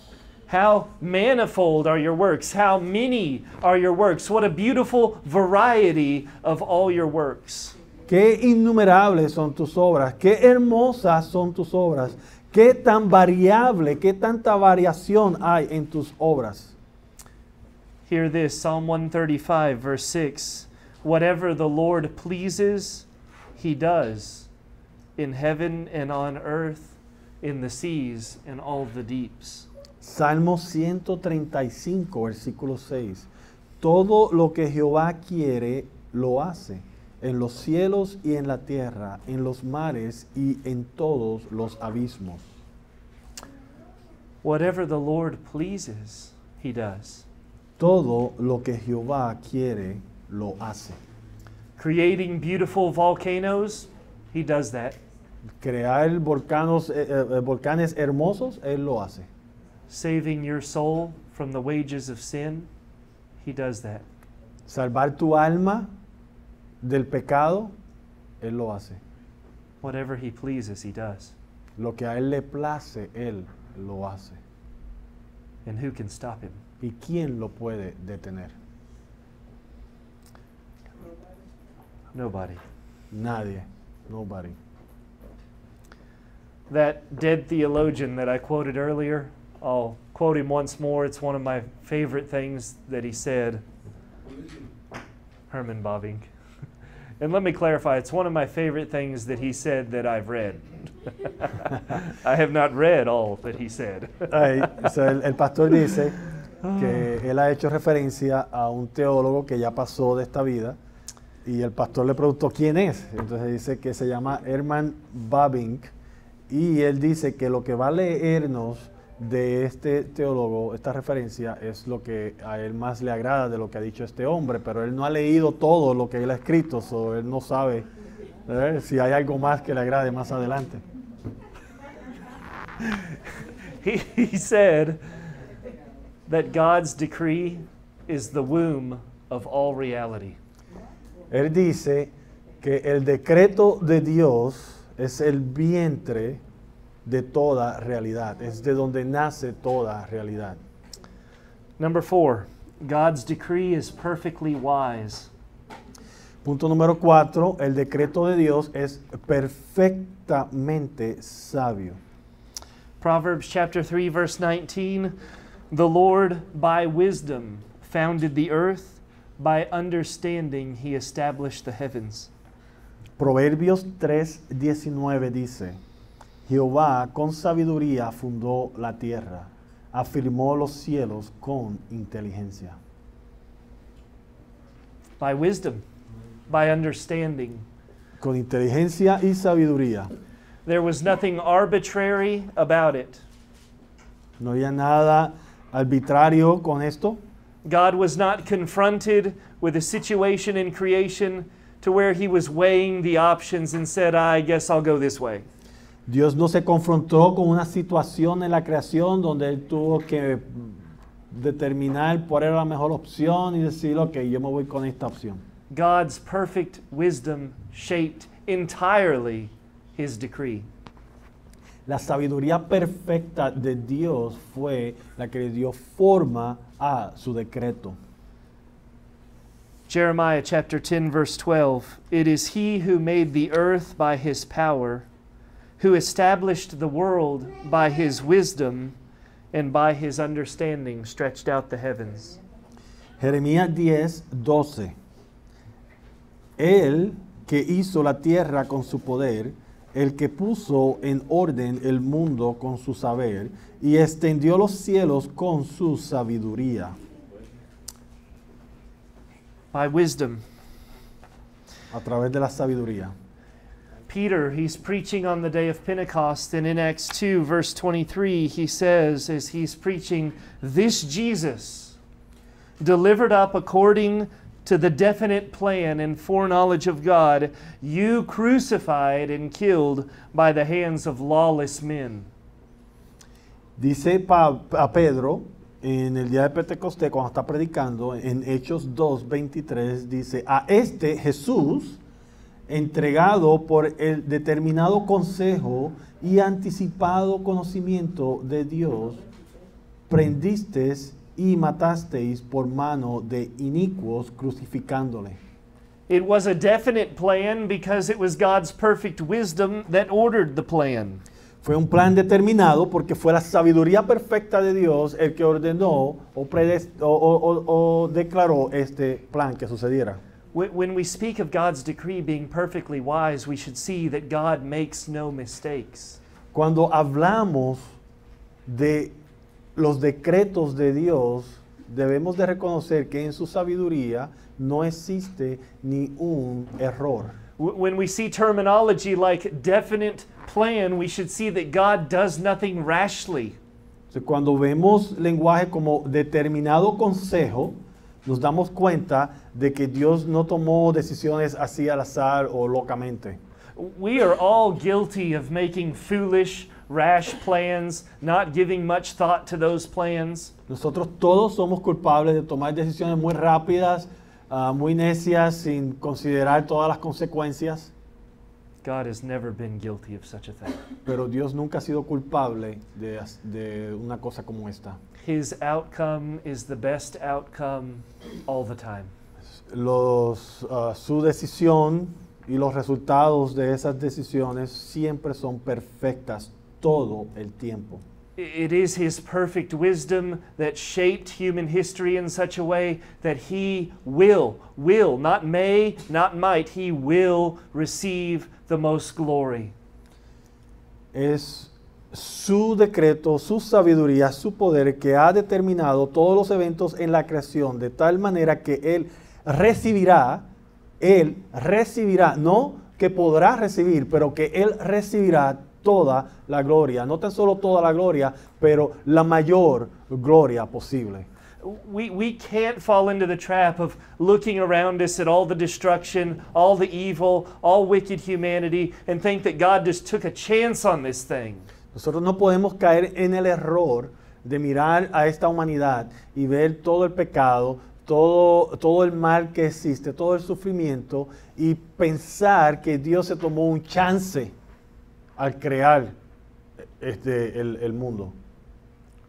How manifold are your works? How many are your works? What a beautiful variety of all your works. Qué innumerables son tus obras, qué hermosas son tus obras, qué tan variable, qué tanta variación hay en tus obras. Hear this, Psalm 135, verse 6. Whatever the Lord pleases, He does, in heaven and on earth, in the seas and all the deeps. Salmo 135, versículo 6. Todo lo que Jehová quiere, lo hace, en los cielos y en la tierra, en los mares y en todos los abismos. Whatever the Lord pleases, He does. Todo lo que Jehová quiere, lo hace. Creating beautiful volcanoes, He does that. Crear volcanes hermosos, Él lo hace. Saving your soul from the wages of sin, He does that. Salvar tu alma del pecado, Él lo hace. Whatever He pleases, He does. Lo que a Él le place, Él lo hace. And who can stop Him? ¿Y quién lo puede detener? Nobody. Nadie. Nobody. That dead theologian that I quoted earlier, I'll quote him once more. It's one of my favorite things that he said. Herman Bavinck. And let me clarify, it's one of my favorite things that he said that I've read. I have not read all that he said. El pastor dice que él ha hecho referencia a un teólogo que ya pasó de esta vida y el pastor le preguntó quién es. Entonces dice que se llama Herman Bavinck y él dice que lo que va a leernos de este teólogo, esta referencia, es lo que a él más le agrada de lo que ha dicho este hombre, pero él no ha leído todo lo que él ha escrito, él no sabe si hay algo más que le agrade más adelante. He said that God's decree is the womb of all reality. Él dice que el decreto de Dios es el vientre de toda realidad, es de donde nace toda realidad. Number 4, God's decree is perfectly wise. Punto número 4, el decreto de Dios es perfectamente sabio. Proverbs chapter 3, verse 19, the Lord by wisdom founded the earth, by understanding He established the heavens. Proverbios 3:19 dice, Jehová con sabiduría fundó la tierra, afirmó los cielos con inteligencia. By wisdom, by understanding. Con inteligencia y sabiduría. There was nothing arbitrary about it. No había nada arbitrario con esto. God was not confronted with a situation in creation to where He was weighing the options and said, I guess I'll go this way. Dios no se confrontó con una situación en la creación donde Él tuvo que determinar cuál era la mejor opción y decir, ok, yo me voy con esta opción. God's perfect wisdom shaped entirely His decree. La sabiduría perfecta de Dios fue la que le dio forma a su decreto. Jeremiah chapter 10, verse 12. It is He who made the earth by His power, who established the world by His wisdom, and by His understanding stretched out the heavens. Jeremías 10:12. Él que hizo la tierra con su poder, el que puso en orden el mundo con su saber, y extendió los cielos con su sabiduría. By wisdom. A través de la sabiduría. Peter, he's preaching on the day of Pentecost, and in Acts 2, verse 23, he says, as he's preaching, this Jesus, delivered up according to the definite plan and foreknowledge of God, you crucified and killed by the hands of lawless men. Dice a Pedro, en el día de Pentecostés, cuando está predicando, en Hechos 2:23, dice, a este Jesús, entregado por el determinado consejo y anticipado conocimiento de Dios, prendisteis y matasteis por mano de inicuos crucificándole. It was a definite plan because it was God's perfect wisdom that ordered the plan. Fue un plan determinado porque fue la sabiduría perfecta de Dios el que ordenó o declaró este plan que sucediera. When we speak of God's decree being perfectly wise, we should see that God makes no mistakes. Cuando hablamos de los decretos de Dios, debemos de reconocer que en su sabiduría no existe ni un error. When we see terminology like definite plan, we should see that God does nothing rashly. Cuando vemos lenguaje como determinado consejo, nos damos cuenta de que Dios no tomó decisiones así al azar o locamente. We are all guilty of making foolish, rash plans, not giving much thought to those plans. Nosotros todos somos culpables de tomar decisiones muy rápidas, muy necias, sin considerar todas las consecuencias. God has never been guilty of such a thing. Pero Dios nunca ha sido culpable de una cosa como esta. His outcome is the best outcome all the time. Su decisión y los resultados de esas decisiones siempre son perfectas todo el tiempo. It is His perfect wisdom that shaped human history in such a way that He will, not may, not might, He will receive the most glory. Es su decreto, su sabiduría, su poder que ha determinado todos los eventos en la creación de tal manera que Él recibirá, no que podrá recibir, pero que Él recibirá toda la gloria, no tan solo toda la gloria, pero la mayor gloria posible. We can't fall into the trap of looking around us at all the destruction, all the evil, all wicked humanity, and think that God just took a chance on this thing. Nosotros no podemos caer en el error de mirar a esta humanidad y ver todo el pecado, todo el mal que existe, todo el sufrimiento y pensar que Dios se tomó un chance al crear el mundo.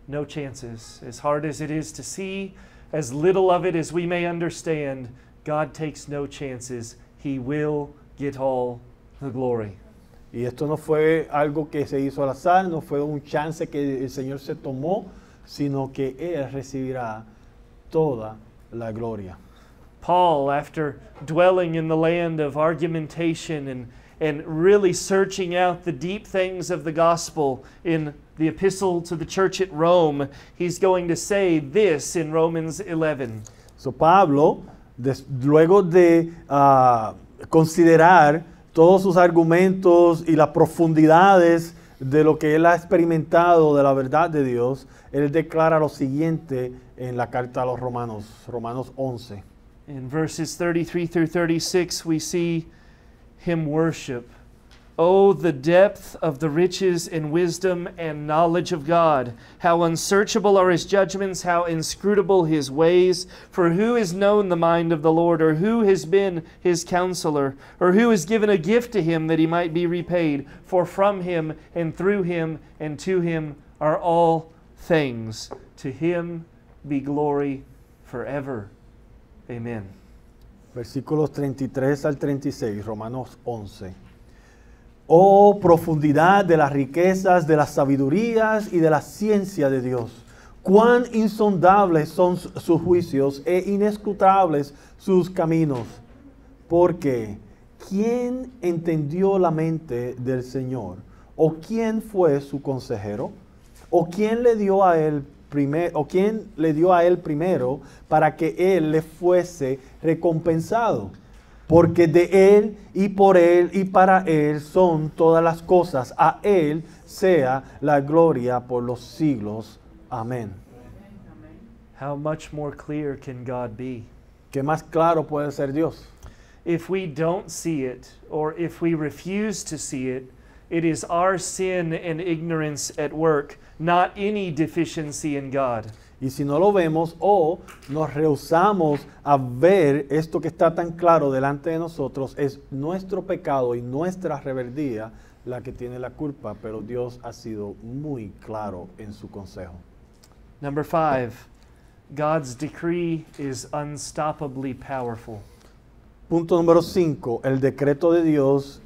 No chances. As hard as it is to see, as little of it as we may understand, God takes no chances. He will get all the glory. Y esto no fue algo que se hizo al azar, no fue un chance que el Señor se tomó, sino que Él recibirá toda la gloria. Paul, after dwelling in the land of argumentation and really searching out the deep things of the gospel in the epistle to the church at Rome, he's going to say this in Romans 11. So Pablo, luego de considerar todos sus argumentos y las profundidades de lo que él ha experimentado de la verdad de Dios, él declara lo siguiente en la carta a los Romanos, Romanos 11. In verses 33 through 36, we see him worship. Oh, the depth of the riches and wisdom and knowledge of God! How unsearchable are His judgments, how inscrutable His ways! For who has known the mind of the Lord, or who has been His counselor, or who has given a gift to Him that He might be repaid? For from Him and through Him and to Him are all things. To Him be glory forever. Amen. Versículos 33 al 36, Romanos 11. Oh, profundidad de las riquezas, de las sabidurías y de la ciencia de Dios. Cuán insondables son sus juicios e inescrutables sus caminos. Porque, ¿quién entendió la mente del Señor? ¿O quién fue su consejero? ¿O quién le dio a él primero para que él le fuese recompensado? Porque de Él y por Él y para Él son todas las cosas. A Él sea la gloria por los siglos. Amén. How much more clear can God be? ¿Qué más claro puede ser Dios? If we don't see it, or if we refuse to see it, it is our sin and ignorance at work, not any deficiency in God. Y si no lo vemos o nos rehusamos a ver esto que está tan claro delante de nosotros, es nuestro pecado y nuestra rebeldía la que tiene la culpa, pero Dios ha sido muy claro en su consejo. Number 5, God's decree is unstoppably powerful. Punto número 5, el decreto de Dios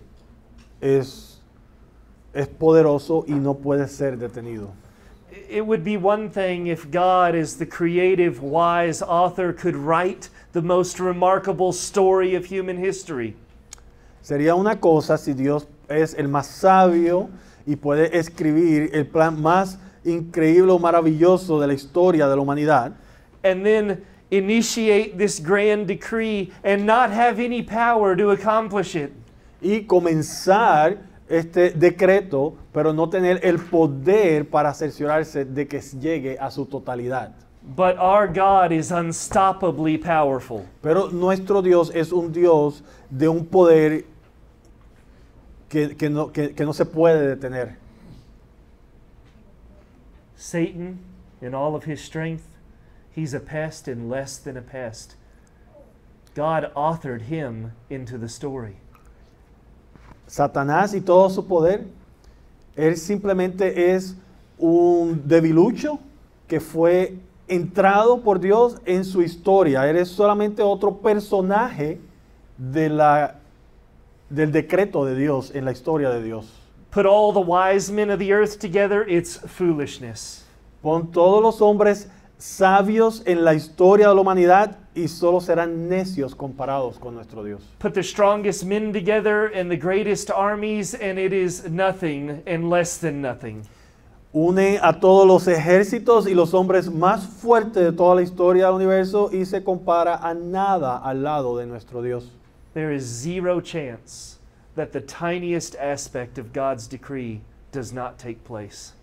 es poderoso y no puede ser detenido. It would be one thing if God, as the creative, wise author, could write the most remarkable story of human history. Sería una cosa si Dios es el más sabio y puede escribir el plan más increíble o maravilloso de la historia de la humanidad, And then initiate this grand decree and not have any power to accomplish it. y comenzar este decreto, pero no tener el poder para cerciorarse de que llegue a su totalidad. But our God is unstoppably powerful. Pero nuestro Dios es un Dios de un poder que no se puede detener. Satan, in all of his strength, he's a pest and less than a pest. God authored him into the story. Satanás y todo su poder, él simplemente es un debilucho que fue entrado por Dios en su historia. Él es solamente otro personaje del decreto de Dios en la historia de Dios. Put all the wise men of the earth together, it's foolishness. Pon todos los hombres sabios en la historia de la humanidad y solo serán necios comparados con nuestro Dios. Put the strongest men together and the greatest armies, and it is nothing and less than nothing. Une a todos los ejércitos y los hombres más fuertes de toda la historia del universo y se compara a nada al lado de nuestro Dios. There is zero chance that the tiniest aspect of God's decree does not take place.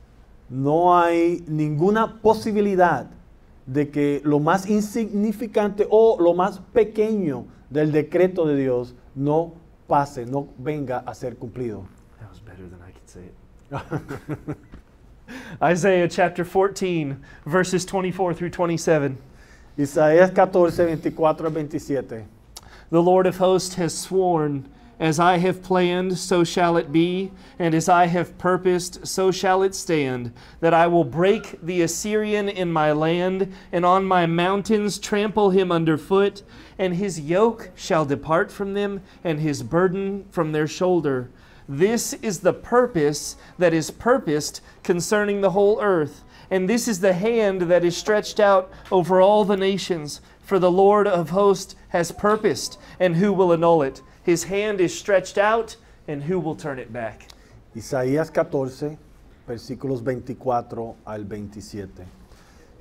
No hay ninguna posibilidad de que lo más insignificante o lo más pequeño del decreto de Dios no pase, no venga a ser cumplido. That was better than I could say it. Isaiah chapter 14, verses 24 through 27. Isaías 14, 24 al 27. The Lord of hosts has sworn, as I have planned, so shall it be, and as I have purposed, so shall it stand, that I will break the Assyrian in my land, and on my mountains trample him underfoot, and his yoke shall depart from them, and his burden from their shoulder. This is the purpose that is purposed concerning the whole earth, and this is the hand that is stretched out over all the nations. For the Lord of hosts has purposed, and who will annul it? His hand is stretched out, and who will turn it back? Isaías 14, versículos 24 al 27.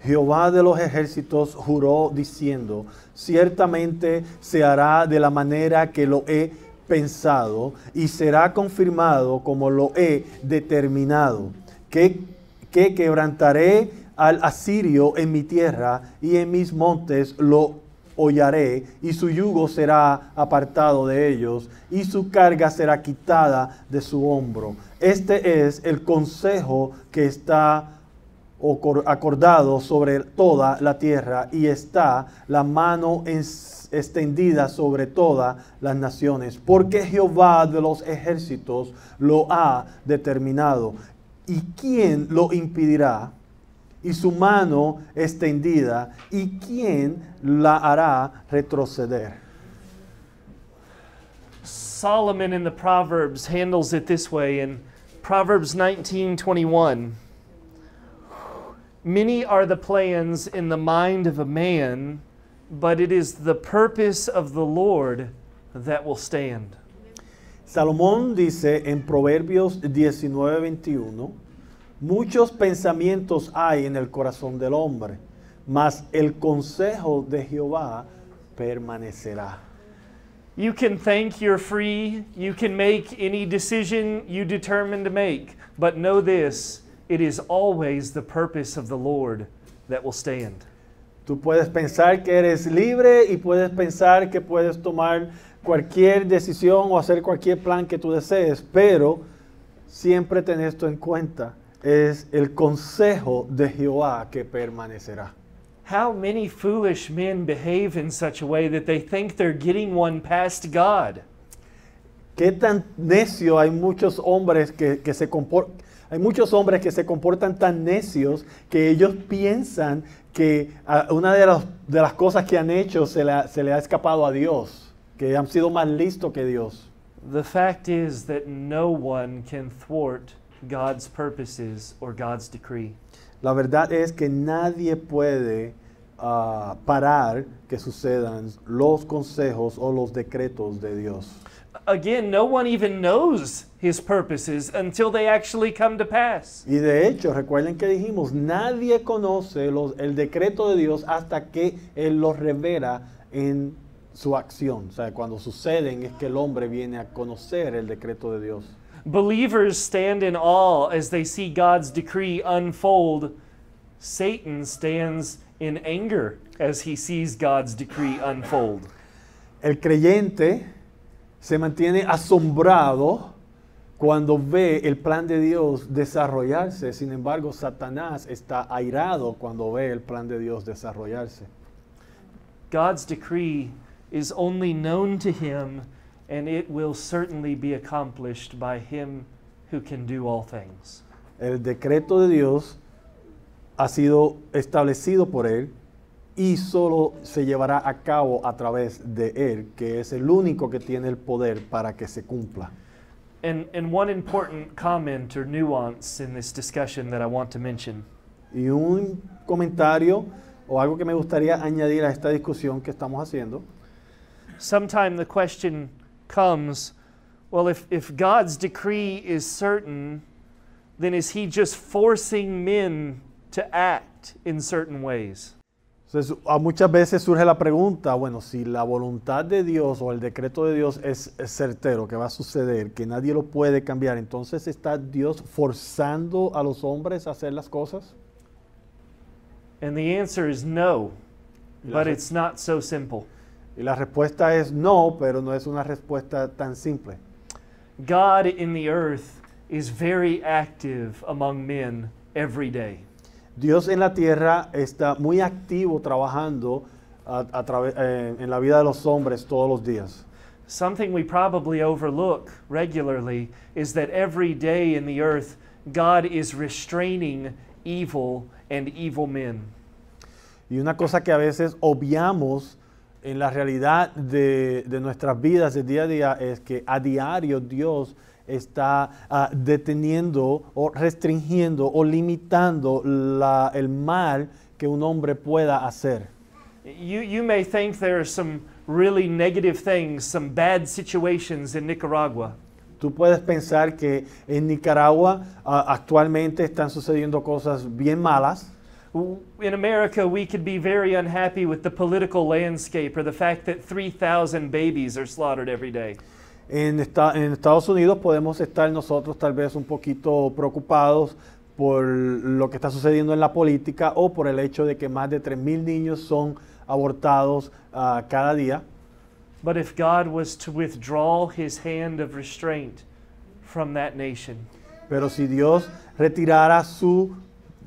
Jehová de los ejércitos juró diciendo, ciertamente se hará de la manera que lo he pensado y será confirmado como lo he determinado, que quebrantaré al asirio en mi tierra y en mis montes lo hollaré y su yugo será apartado de ellos y su carga será quitada de su hombro. Este es el consejo que está acordado sobre toda la tierra y está la mano extendida sobre todas las naciones, porque Jehová de los ejércitos lo ha determinado. ¿Y quién lo impedirá? Y su mano extendida, ¿y quién la hará retroceder? Solomon in the Proverbs handles it this way in Proverbs 19:21. Many are the plans in the mind of a man, but it is the purpose of the Lord that will stand. Salomón dice en Proverbios 19:21, muchos pensamientos hay en el corazón del hombre, mas el consejo de Jehová permanecerá. You can think you're free, you can make any decision you determine to make, but know this, it is always the purpose of the Lord that will stand. Tú puedes pensar que eres libre y puedes pensar que puedes tomar cualquier decisión o hacer cualquier plan que tú desees, pero siempre ten esto en cuenta, es el consejo de Jehová que permanecerá. how many foolish men behave in such a way that they think they're getting one past God? Qué tan necio hay muchos hombres hay muchos hombres que se comportan tan necios que ellos piensan que una de las cosas que han hecho se le ha escapado a Dios, que han sido más listos que Dios. The fact is that no one can thwart God's purposes or God's decree. La verdad es que nadie puede parar que sucedan los consejos o los decretos de Dios. Again, no one even knows his purposes until they actually come to pass. Y de hecho, recuerden que dijimos, nadie conoce el decreto de Dios hasta que Él los revela en su acción. O sea, cuando suceden es que el hombre viene a conocer el decreto de Dios. Believers stand in awe as they see God's decree unfold. Satan stands in anger as he sees God's decree unfold. El creyente se mantiene asombrado cuando ve el plan de Dios desarrollarse. Sin embargo, Satanás está airado cuando ve el plan de Dios desarrollarse. God's decree is only known to him, and it will certainly be accomplished by him who can do all things. El decreto de Dios ha sido establecido por Él y solo se llevará a cabo a través de Él, que es el único que tiene el poder para que se cumpla. And one important comment or nuance in this discussion that I want to mention. Y un comentario o algo que me gustaría añadir a esta discusión que estamos haciendo. Sometime the question comes, well, if God's decree is certain, then is he just forcing men to act in certain ways? Entonces, muchas veces surge la pregunta, bueno, si la voluntad de Dios o el decreto de Dios es certero, que va a suceder, que nadie lo puede cambiar, entonces ¿está Dios forzando a los hombres a hacer las cosas? And the answer is no, but it's not so simple. Y la respuesta es no, pero no es una respuesta tan simple. God in the earth is very active among men every day. Dios en la tierra está muy activo trabajando en la vida de los hombres todos los días. Something we probably overlook regularly is that every day in the earth, God is restraining evil and evil men. Y una cosa que a veces obviamos en la realidad de nuestras vidas de día a día es que a diario Dios está deteniendo o restringiendo o limitando el mal que un hombre pueda hacer. You may think there are some really negative things, some bad situations in Nicaragua. Tú puedes pensar que en Nicaragua actualmente están sucediendo cosas bien malas. In America, we could be very unhappy with the political landscape or the fact that 3,000 babies are slaughtered every day. En Estados Unidos podemos estar nosotros tal vez un poquito preocupados por lo que está sucediendo en la política o por el hecho de que más de 3,000 niños son abortados cada día. But if God was to withdraw his hand of restraint from that nation, pero si Dios retirara su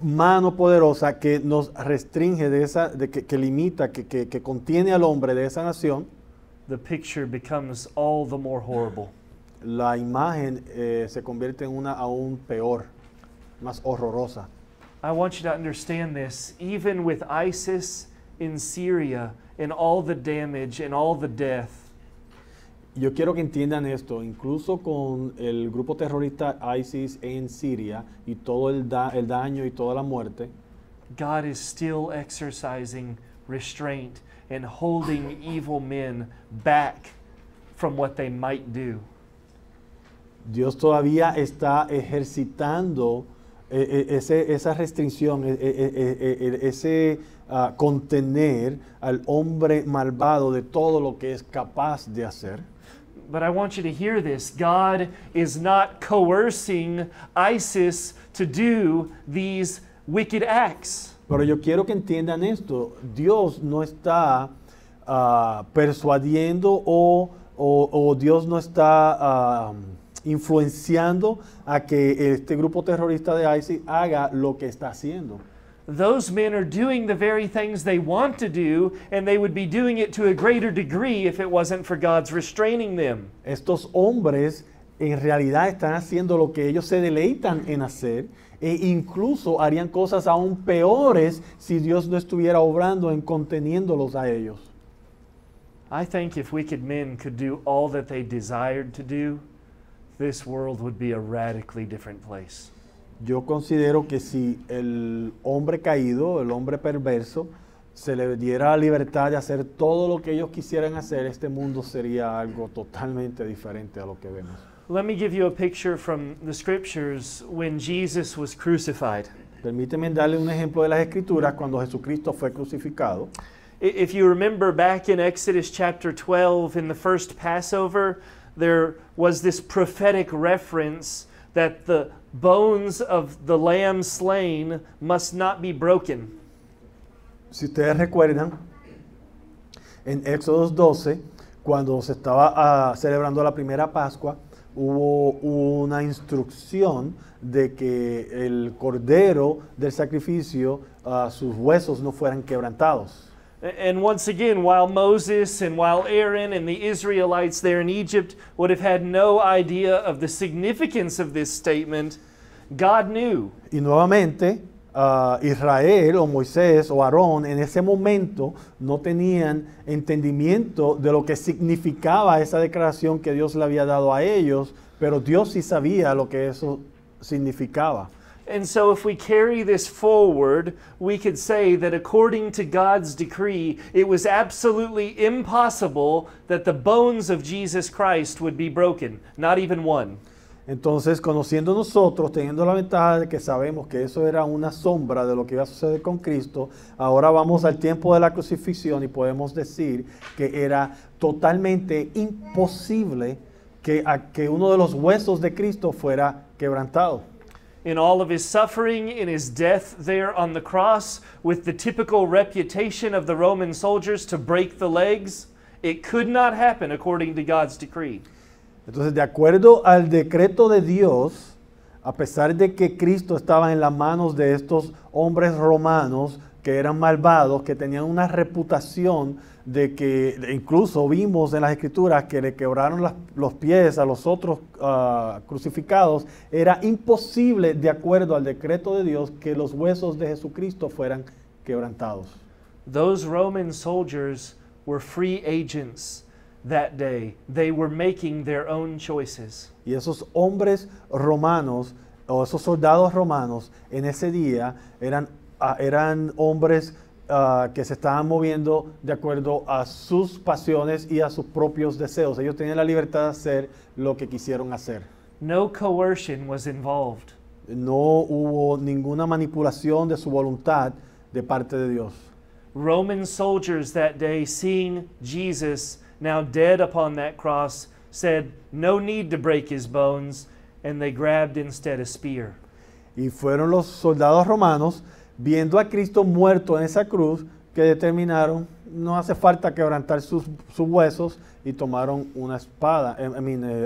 mano poderosa que nos restringe que limita, que contiene al hombre de esa nación, the picture becomes all the more horrible. La imagen se convierte en una aún peor, más horrorosa. I want you to understand this. Even with ISIS in Syria and all the damage and all the death, yo quiero que entiendan esto, incluso con el grupo terrorista ISIS en Siria y todo el daño y toda la muerte, God is still exercising restraint and holding evil men back from what they might do. Dios todavía está ejercitando esa restricción, ese contener al hombre malvado de todo lo que es capaz de hacer. But I want you to hear this. God is not coercing ISIS to do these wicked acts. Pero yo quiero que entiendan esto. Dios no está persuadiendo o Dios no está influenciando a que este grupo terrorista de ISIS haga lo que está haciendo. those men are doing the very things they want to do, and they would be doing it to a greater degree if it wasn't for God's restraining them. Estos hombres en realidad están haciendo lo que ellos se deleitan en hacer e incluso harían cosas aún peores si Dios no estuviera obrando en conteniéndolos a ellos. I think if wicked men could do all that they desired to do, this world would be a radically different place. Yo considero que si el hombre caído, el hombre perverso, se le diera la libertad de hacer todo lo que ellos quisieran hacer, este mundo sería algo totalmente diferente a lo que vemos. Let me give you a picture from the scriptures when Jesus was crucified. Permíteme darle un ejemplo de las Escrituras cuando Jesucristo fue crucificado. If you remember back in Exodus chapter 12 in the first Passover, there was this prophetic reference that the bones of the lamb slain must not be broken. Si ustedes recuerdan, en Éxodo 12, cuando se estaba celebrando la primera Pascua, hubo una instrucción de que el cordero del sacrificio, sus huesos no fueran quebrantados. And once again, while Moses and while Aaron and the Israelites there in Egypt would have had no idea of the significance of this statement, God knew. Y nuevamente, Israel o Moisés o Aarón en ese momento no tenían entendimiento de lo que significaba esa declaración que Dios le había dado a ellos, pero Dios sí sabía lo que eso significaba. And so if we carry this forward, we could say that according to God's decree, it was absolutely impossible that the bones of Jesus Christ would be broken, not even one. Entonces, conociendo nosotros, teniendo la ventaja de que sabemos que eso era una sombra de lo que iba a suceder con Cristo, ahora vamos al tiempo de la crucifixión y podemos decir que era totalmente imposible que uno de los huesos de Cristo fuera quebrantado. In all of his suffering, in his death there on the cross, with the typical reputation of the Roman soldiers to break the legs, it could not happen according to God's decree. Entonces, de acuerdo al decreto de Dios, a pesar de que Cristo estaba en las manos de estos hombres romanos que eran malvados, que tenían una reputación de que, incluso vimos en las Escrituras que le quebraron los pies a los otros crucificados, era imposible, de acuerdo al decreto de Dios, que los huesos de Jesucristo fueran quebrantados. Those Roman soldiers were free agents that day. They were making their own choices. Y esos hombres romanos, o esos soldados romanos, en ese día eran hombres que se estaban moviendo de acuerdo a sus pasiones y a sus propios deseos. Ellos tenían la libertad de hacer lo que quisieron hacer. No coercion was involved. No hubo ninguna manipulación de su voluntad de parte de Dios. Roman soldiers that day, seeing Jesus now dead upon that cross, said, "No need to break his bones," and they grabbed instead a spear. Y fueron los soldados romanos, viendo a Cristo muerto en esa cruz, que determinaron, no hace falta quebrantar sus huesos, y tomaron una espada,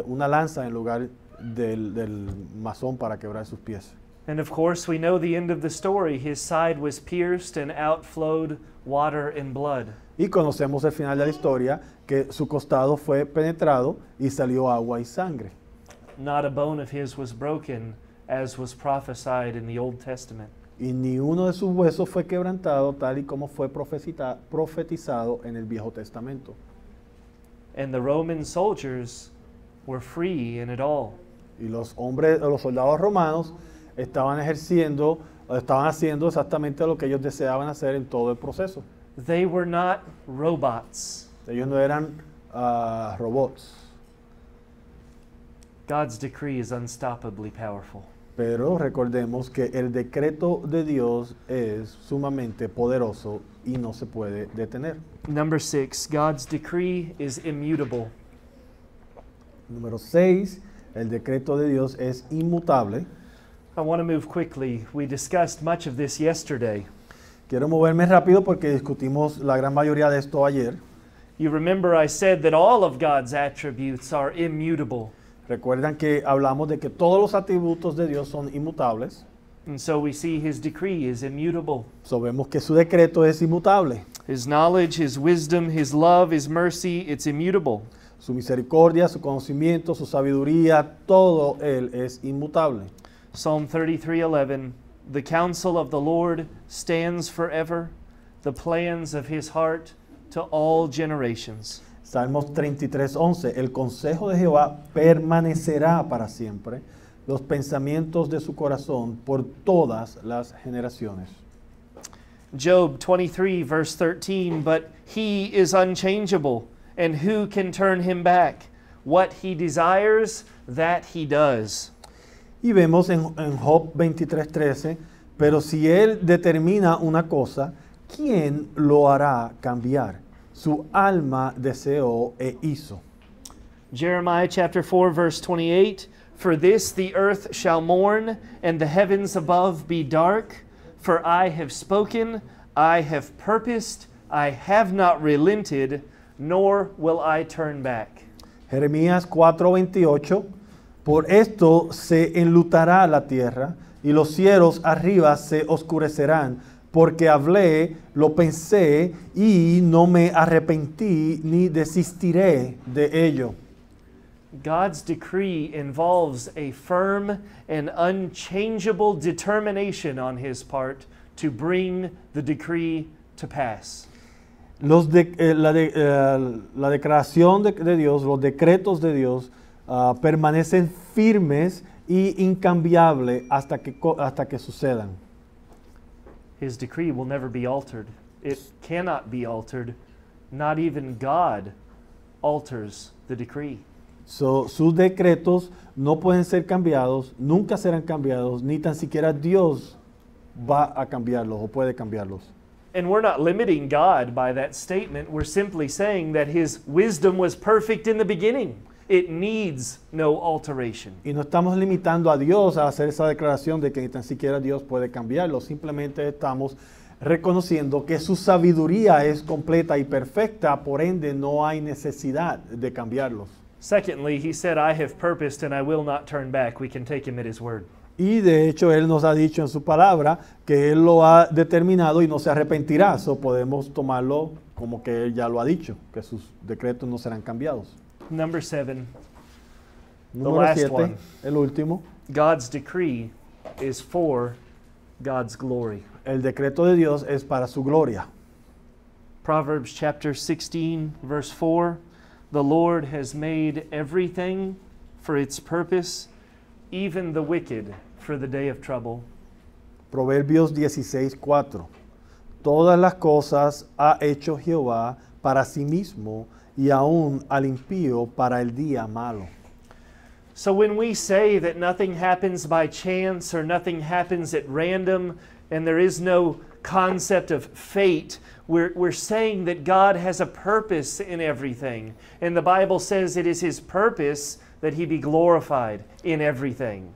una lanza en lugar del mazón para quebrar sus pies. And of course, we know the end of the story. His side was pierced and out flowed water and blood. Y conocemos el final de la historia, que su costado fue penetrado y salió agua y sangre. Not a bone of his was broken, as was prophesied in the Old Testament. Y ni uno de sus huesos fue quebrantado, tal y como fue profetizado en el Viejo Testamento. And the Roman soldiers were free in it all. Y los soldados romanos estaban haciendo exactamente lo que ellos deseaban hacer en todo el proceso. They were not robots. Ellos no eran robots. God's decree is unstoppably powerful. Pero recordemos que el decreto de Dios es sumamente poderoso y no se puede detener. Number 6, God's decree is immutable. Número 6, el decreto de Dios es inmutable. I want to move quickly. We discussed much of this yesterday. Quiero moverme rápido porque discutimos la gran mayoría de esto ayer. You remember I said that all of God's attributes are immutable. Recuerdan que hablamos de que todos los atributos de Dios son inmutables. And so we see his decree is immutable. So vemos que su decreto es inmutable. His knowledge, his wisdom, his love, his mercy, it's immutable. Su misericordia, su conocimiento, su sabiduría, todo él es inmutable. Psalm 33:11, the counsel of the Lord stands forever, the plans of his heart to all generations. Salmos 33:11, el consejo de Jehová permanecerá para siempre, los pensamientos de su corazón por todas las generaciones. Job 23 verse 13, but he is unchangeable, and who can turn him back? What he desires, that he does. Y vemos en Job 23:13, pero si él determina una cosa, ¿quién lo hará cambiar? Su alma deseó e hizo. Jeremiah chapter 4 verse 28, for this the earth shall mourn, and the heavens above be dark, for I have spoken, I have purposed, I have not relented, nor will I turn back. Jeremías 4:28, por esto se enlutará la tierra, y los cielos arriba se oscurecerán, porque hablé, lo pensé, y no me arrepentí ni desistiré de ello. God's decree involves a firm and unchangeable determination on his part to bring the decree to pass. La declaración de Dios, los decretos de Dios permanecen firmes y incambiables hasta que sucedan. His decree will never be altered. It cannot be altered. Not even God alters the decree. Sus decretos no pueden ser cambiados, nunca serán cambiados, ni tan siquiera Dios va a cambiarlos o puede cambiarlos. And we're not limiting God by that statement. We're simply saying that his wisdom was perfect in the beginning. It needs no alteration. Y no estamos limitando a Dios a hacer esa declaración de que ni tan siquiera Dios puede cambiarlo. Simplemente estamos reconociendo que su sabiduría es completa y perfecta, por ende no hay necesidad de cambiarlos. Secondly, he said, I have purposed and I will not turn back. We can take him at his word. Y de hecho Él nos ha dicho en su palabra que Él lo ha determinado y no se arrepentirá. So podemos tomarlo como que Él ya lo ha dicho, que sus decretos no serán cambiados. Number 7, Número last 7, one. el último. God's decree is for God's glory. El decreto de Dios es para su gloria. Proverbs chapter 16, verse 4, the Lord has made everything for its purpose, even the wicked for the day of trouble. Proverbios 16:4. Todas las cosas ha hecho Jehová para sí mismo, y aún al impío para el día malo. So when we say that nothing happens by chance or nothing happens at random and there is no concept of fate, we're saying that God has a purpose in everything. And the Bible says it is his purpose that he be glorified in everything.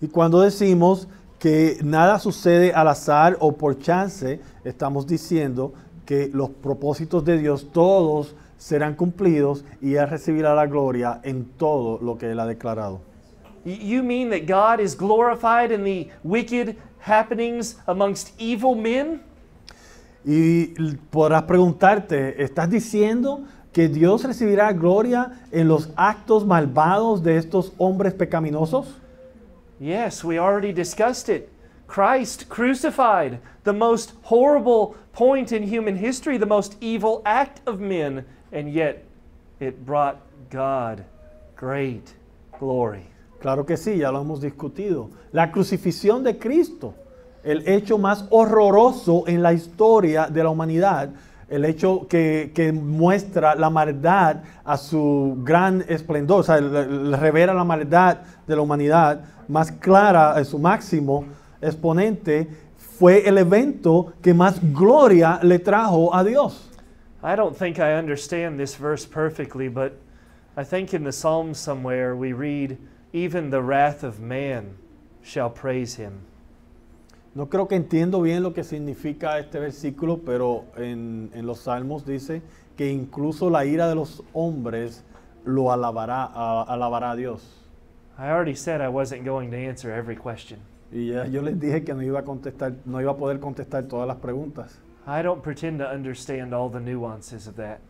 Y cuando decimos que nada sucede al azar o por chance, estamos diciendo que los propósitos de Dios todos serán cumplidos y Él recibirá la gloria en todo lo que Él ha declarado. You mean that God is glorified in the wicked happenings amongst evil men? Y podrás preguntarte, ¿estás diciendo que Dios recibirá gloria en los actos malvados de estos hombres pecaminosos? Yes, we already discussed it. Christ crucified, the most horrible point in human history, the most evil act of men, and yet it brought God great glory. Claro que sí, ya lo hemos discutido. La crucifixión de Cristo, el hecho más horroroso en la historia de la humanidad, el hecho que muestra la maldad a su gran esplendor, o sea, revela la maldad de la humanidad más clara, en su máximo exponente, fue el evento que más gloria le trajo a Dios. I don't think I understand this verse perfectly, but I think in the Psalms somewhere we read, even the wrath of man shall praise him. No creo que entiendo bien lo que significa este versículo, pero en los Salmos dice que incluso la ira de los hombres alabará a Dios. I already said I wasn't going to answer every question. Y ya yo les dije que no iba a contestar, no iba a poder contestar todas las preguntas. I don't pretend to understand all the nuances of that.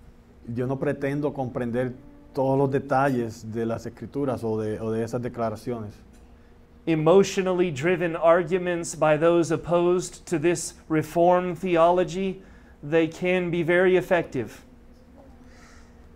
Yo no pretendo comprender todos los detalles de las escrituras o de esas declaraciones. Emotionally driven arguments by those opposed to this reform theology, they can be very effective.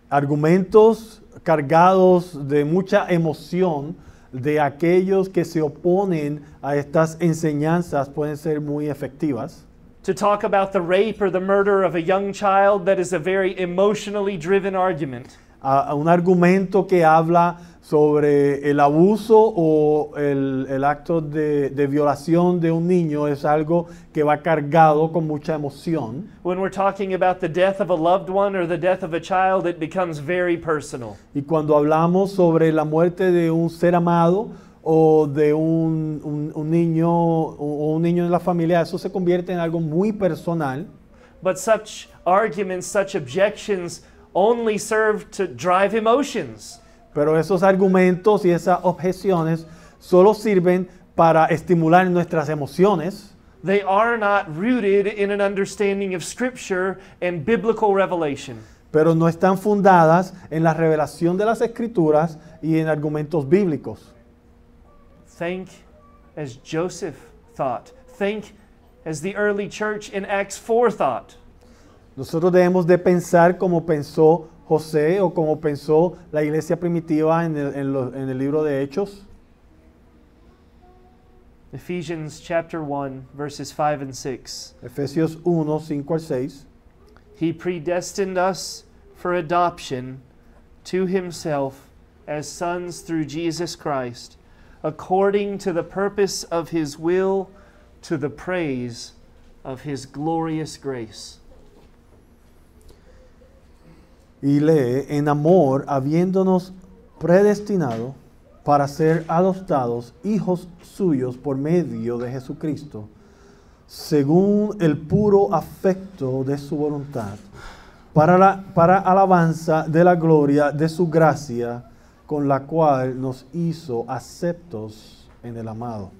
Argumentos cargados de mucha emoción de aquellos que se oponen a estas enseñanzas pueden ser muy efectivas. To talk about the rape or the murder of a young child, that is a very emotionally driven argument. A un argumento que habla sobre el abuso o el acto de violación de un niño es algo que va cargado con mucha emoción. When we're talking about the death of a loved one or the death of a child, it becomes very personal. Y cuando hablamos sobre la muerte de un ser amado o de un niño o un niño en la familia, eso se convierte en algo muy personal. But such arguments, such objections only serve to drive emotions. Pero esos argumentos y esas objeciones solo sirven para estimular nuestras emociones. They are not rooted in an understanding of Scripture and biblical revelation. Pero no están fundadas en la revelación de las Escrituras y en argumentos bíblicos. Think as Joseph thought. Think as the early church in Acts 4 thought. Nosotros debemos de pensar como pensó José o como pensó la iglesia primitiva en el libro de Hechos. Ephesians chapter 1, verses 5 and 6. Efesios 1, 5 al 6. He predestined us for adoption to himself as sons through Jesus Christ, according to the purpose of his will, to the praise of his glorious grace. Y lee, en amor, habiéndonos predestinado para ser adoptados hijos suyos por medio de Jesucristo, según el puro afecto de su voluntad, para alabanza de la gloria de su gracia, con la cual nos hizo aceptos en el amado.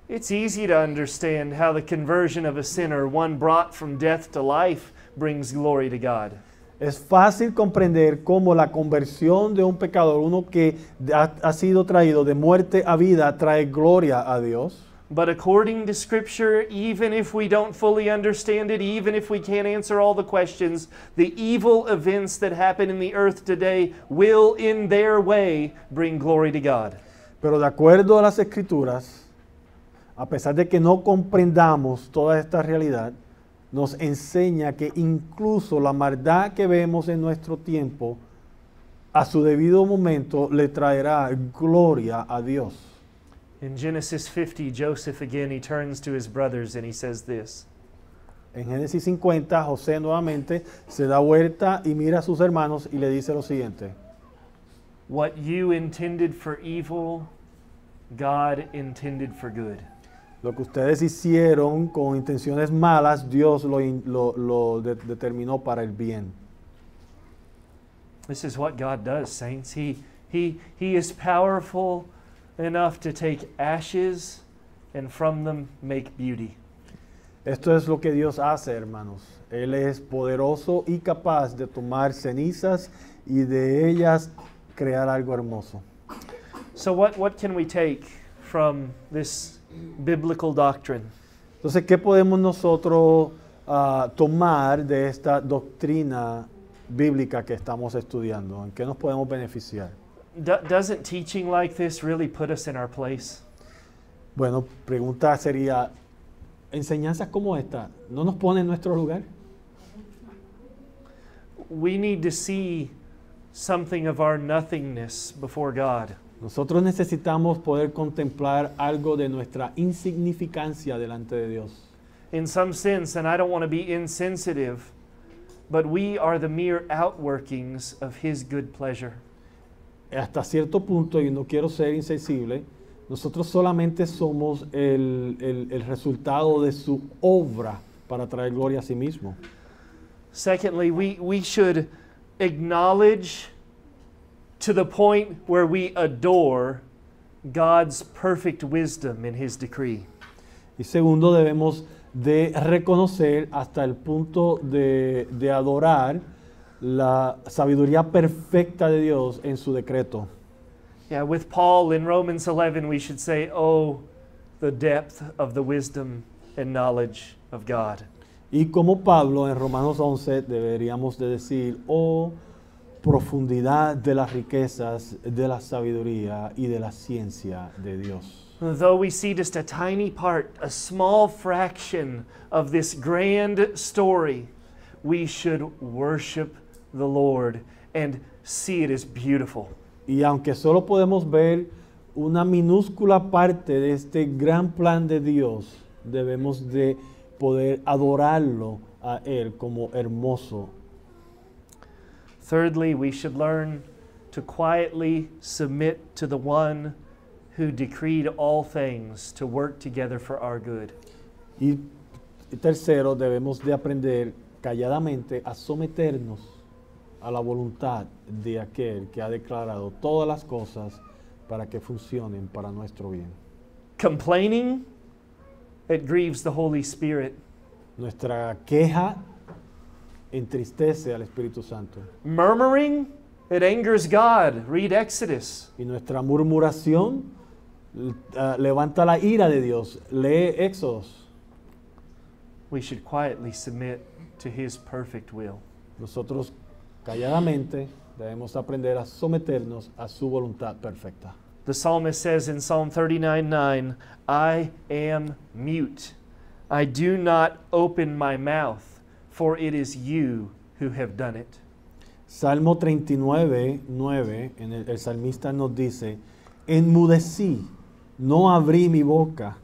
It's easy to understand how the conversion of a sinner, one brought from death to life, brings glory to God. Es fácil comprender cómo la conversión de un pecador, uno que ha sido traído de muerte a vida, trae gloria a Dios. But according to Scripture, even if we don't fully understand it, even if we can't answer all the questions, the evil events that happen in the earth today will, in their way, bring glory to God. Pero de acuerdo a las Escrituras, a pesar de que no comprendamos toda esta realidad, nos enseña que incluso la maldad que vemos en nuestro tiempo, a su debido momento le traerá gloria a Dios. In Genesis 50, Joseph again, he turns to his brothers and he says this. En Génesis 50, José nuevamente se da vuelta y mira a sus hermanos y le dice lo siguiente. What you intended for evil, God intended for good. Lo que ustedes hicieron con intenciones malas, Dios lo determinó para el bien. This is what God does, saints. He is powerful enough to take ashes and from them make beauty. Esto es lo que Dios hace, hermanos. Él es poderoso y capaz de tomar cenizas y de ellas crear algo hermoso. So what can we take from this biblical doctrine? Entonces, ¿qué podemos nosotros tomar de esta doctrina bíblica que estamos estudiando? ¿En qué nos podemos beneficiar? Doesn't teaching like this really put us in our place? Bueno, pregunta sería, ¿enseñanzas como esta no nos ponen en nuestro lugar? We need to see something of our nothingness before God. Nosotros necesitamos poder contemplar algo de nuestra insignificancia delante de Dios. In some sense, and I don't want to be insensitive, but we are the mere outworkings of His good pleasure. Hasta cierto punto, y no quiero ser insensible, nosotros solamente somos el resultado de su obra para traer gloria a sí mismo. Secondly, we should acknowledge to the point where we adore God's perfect wisdom in His decree. Y segundo, debemos de reconocer hasta el punto de adorar la sabiduría perfecta de Dios en su decreto. Yeah, with Paul in Romans 11, we should say, oh, the depth of the wisdom and knowledge of God. Y como Pablo en Romanos 11 deberíamos de decir, oh, profundidad de las riquezas, de la sabiduría y de la ciencia de Dios. Though we see just a tiny part, a small fraction of this grand story, we should worship the Lord and see it as beautiful. Y aunque solo podemos ver una minúscula parte de este gran plan de Dios, debemos de poder adorarlo a Él como hermoso. Thirdly, we should learn to quietly submit to the one who decreed all things to work together for our good. Y tercero, debemos de aprender calladamente a someternos a la voluntad de aquel que ha declarado todas las cosas para que funcionen para nuestro bien. Complaining, it grieves the Holy Spirit. Nuestra queja entristece al Espíritu Santo. Murmuring, it angers God. Read Exodus. Y nuestra murmuración levanta la ira de Dios. Lee Éxodos. We should quietly submit to His perfect will. Nosotros calladamente debemos aprender a someternos a su voluntad perfecta. The psalmist says in Psalm 39:9, I am mute. I do not open my mouth, for it is you who have done it. Salmo 39:9, el salmista nos dice, enmudecí, no abrí mi boca,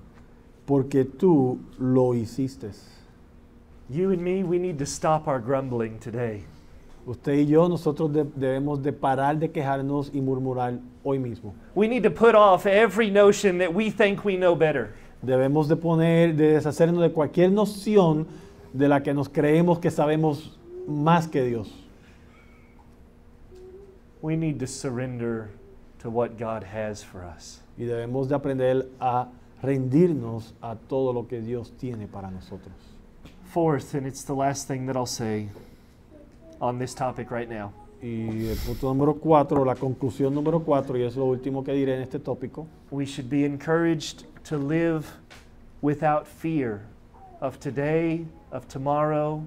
porque tú lo hiciste. You and me, we need to stop our grumbling today. Usted y yo, nosotros debemos de parar de quejarnos y murmurar hoy mismo. We need to put off every notion that we think we know better. Debemos de deshacernos de cualquier noción de la que nos creemos que sabemos más que Dios. We need to surrender to what God has for us. Y debemos de aprender a rendirnos a todo lo que Dios tiene para nosotros. Fourth, and it's the last thing that I'll say on this topic right now. Y el punto número 4, la conclusión número 4, y es lo último que diré en este tópico. We should be encouraged to live without fear of today, of tomorrow.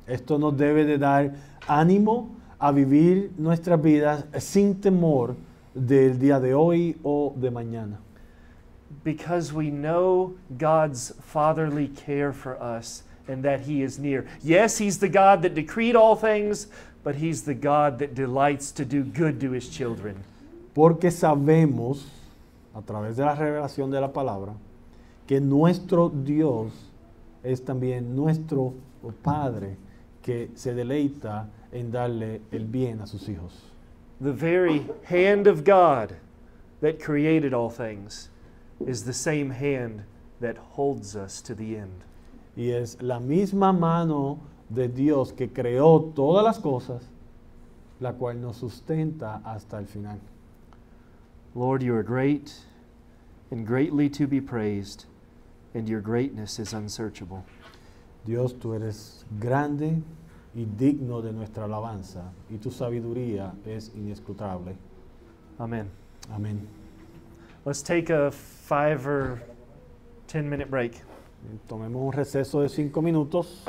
Esto nos debe de dar ánimo a vivir nuestras vidas sin temor del día de hoy o de mañana. Because we know God's fatherly care for us and that He is near. Yes, He's the God that decreed all things, but He's the God that delights to do good to His children. Porque sabemos, a través de la revelación de la palabra, que nuestro Dios es también nuestro Padre, que se deleita en darle el bien a sus hijos. The very hand of God that created all things is the same hand that holds us to the end. Y es la misma mano de Dios que creó todas las cosas, la cual nos sustenta hasta el final. Lord, you are great and greatly to be praised, and your greatness is unsearchable. Dios, tú eres grande y digno de nuestra alabanza, y tu sabiduría es inescrutable. Amen. Amén. Let's take a 5 or 10 minute break. Tomemos un receso de 5 minutos.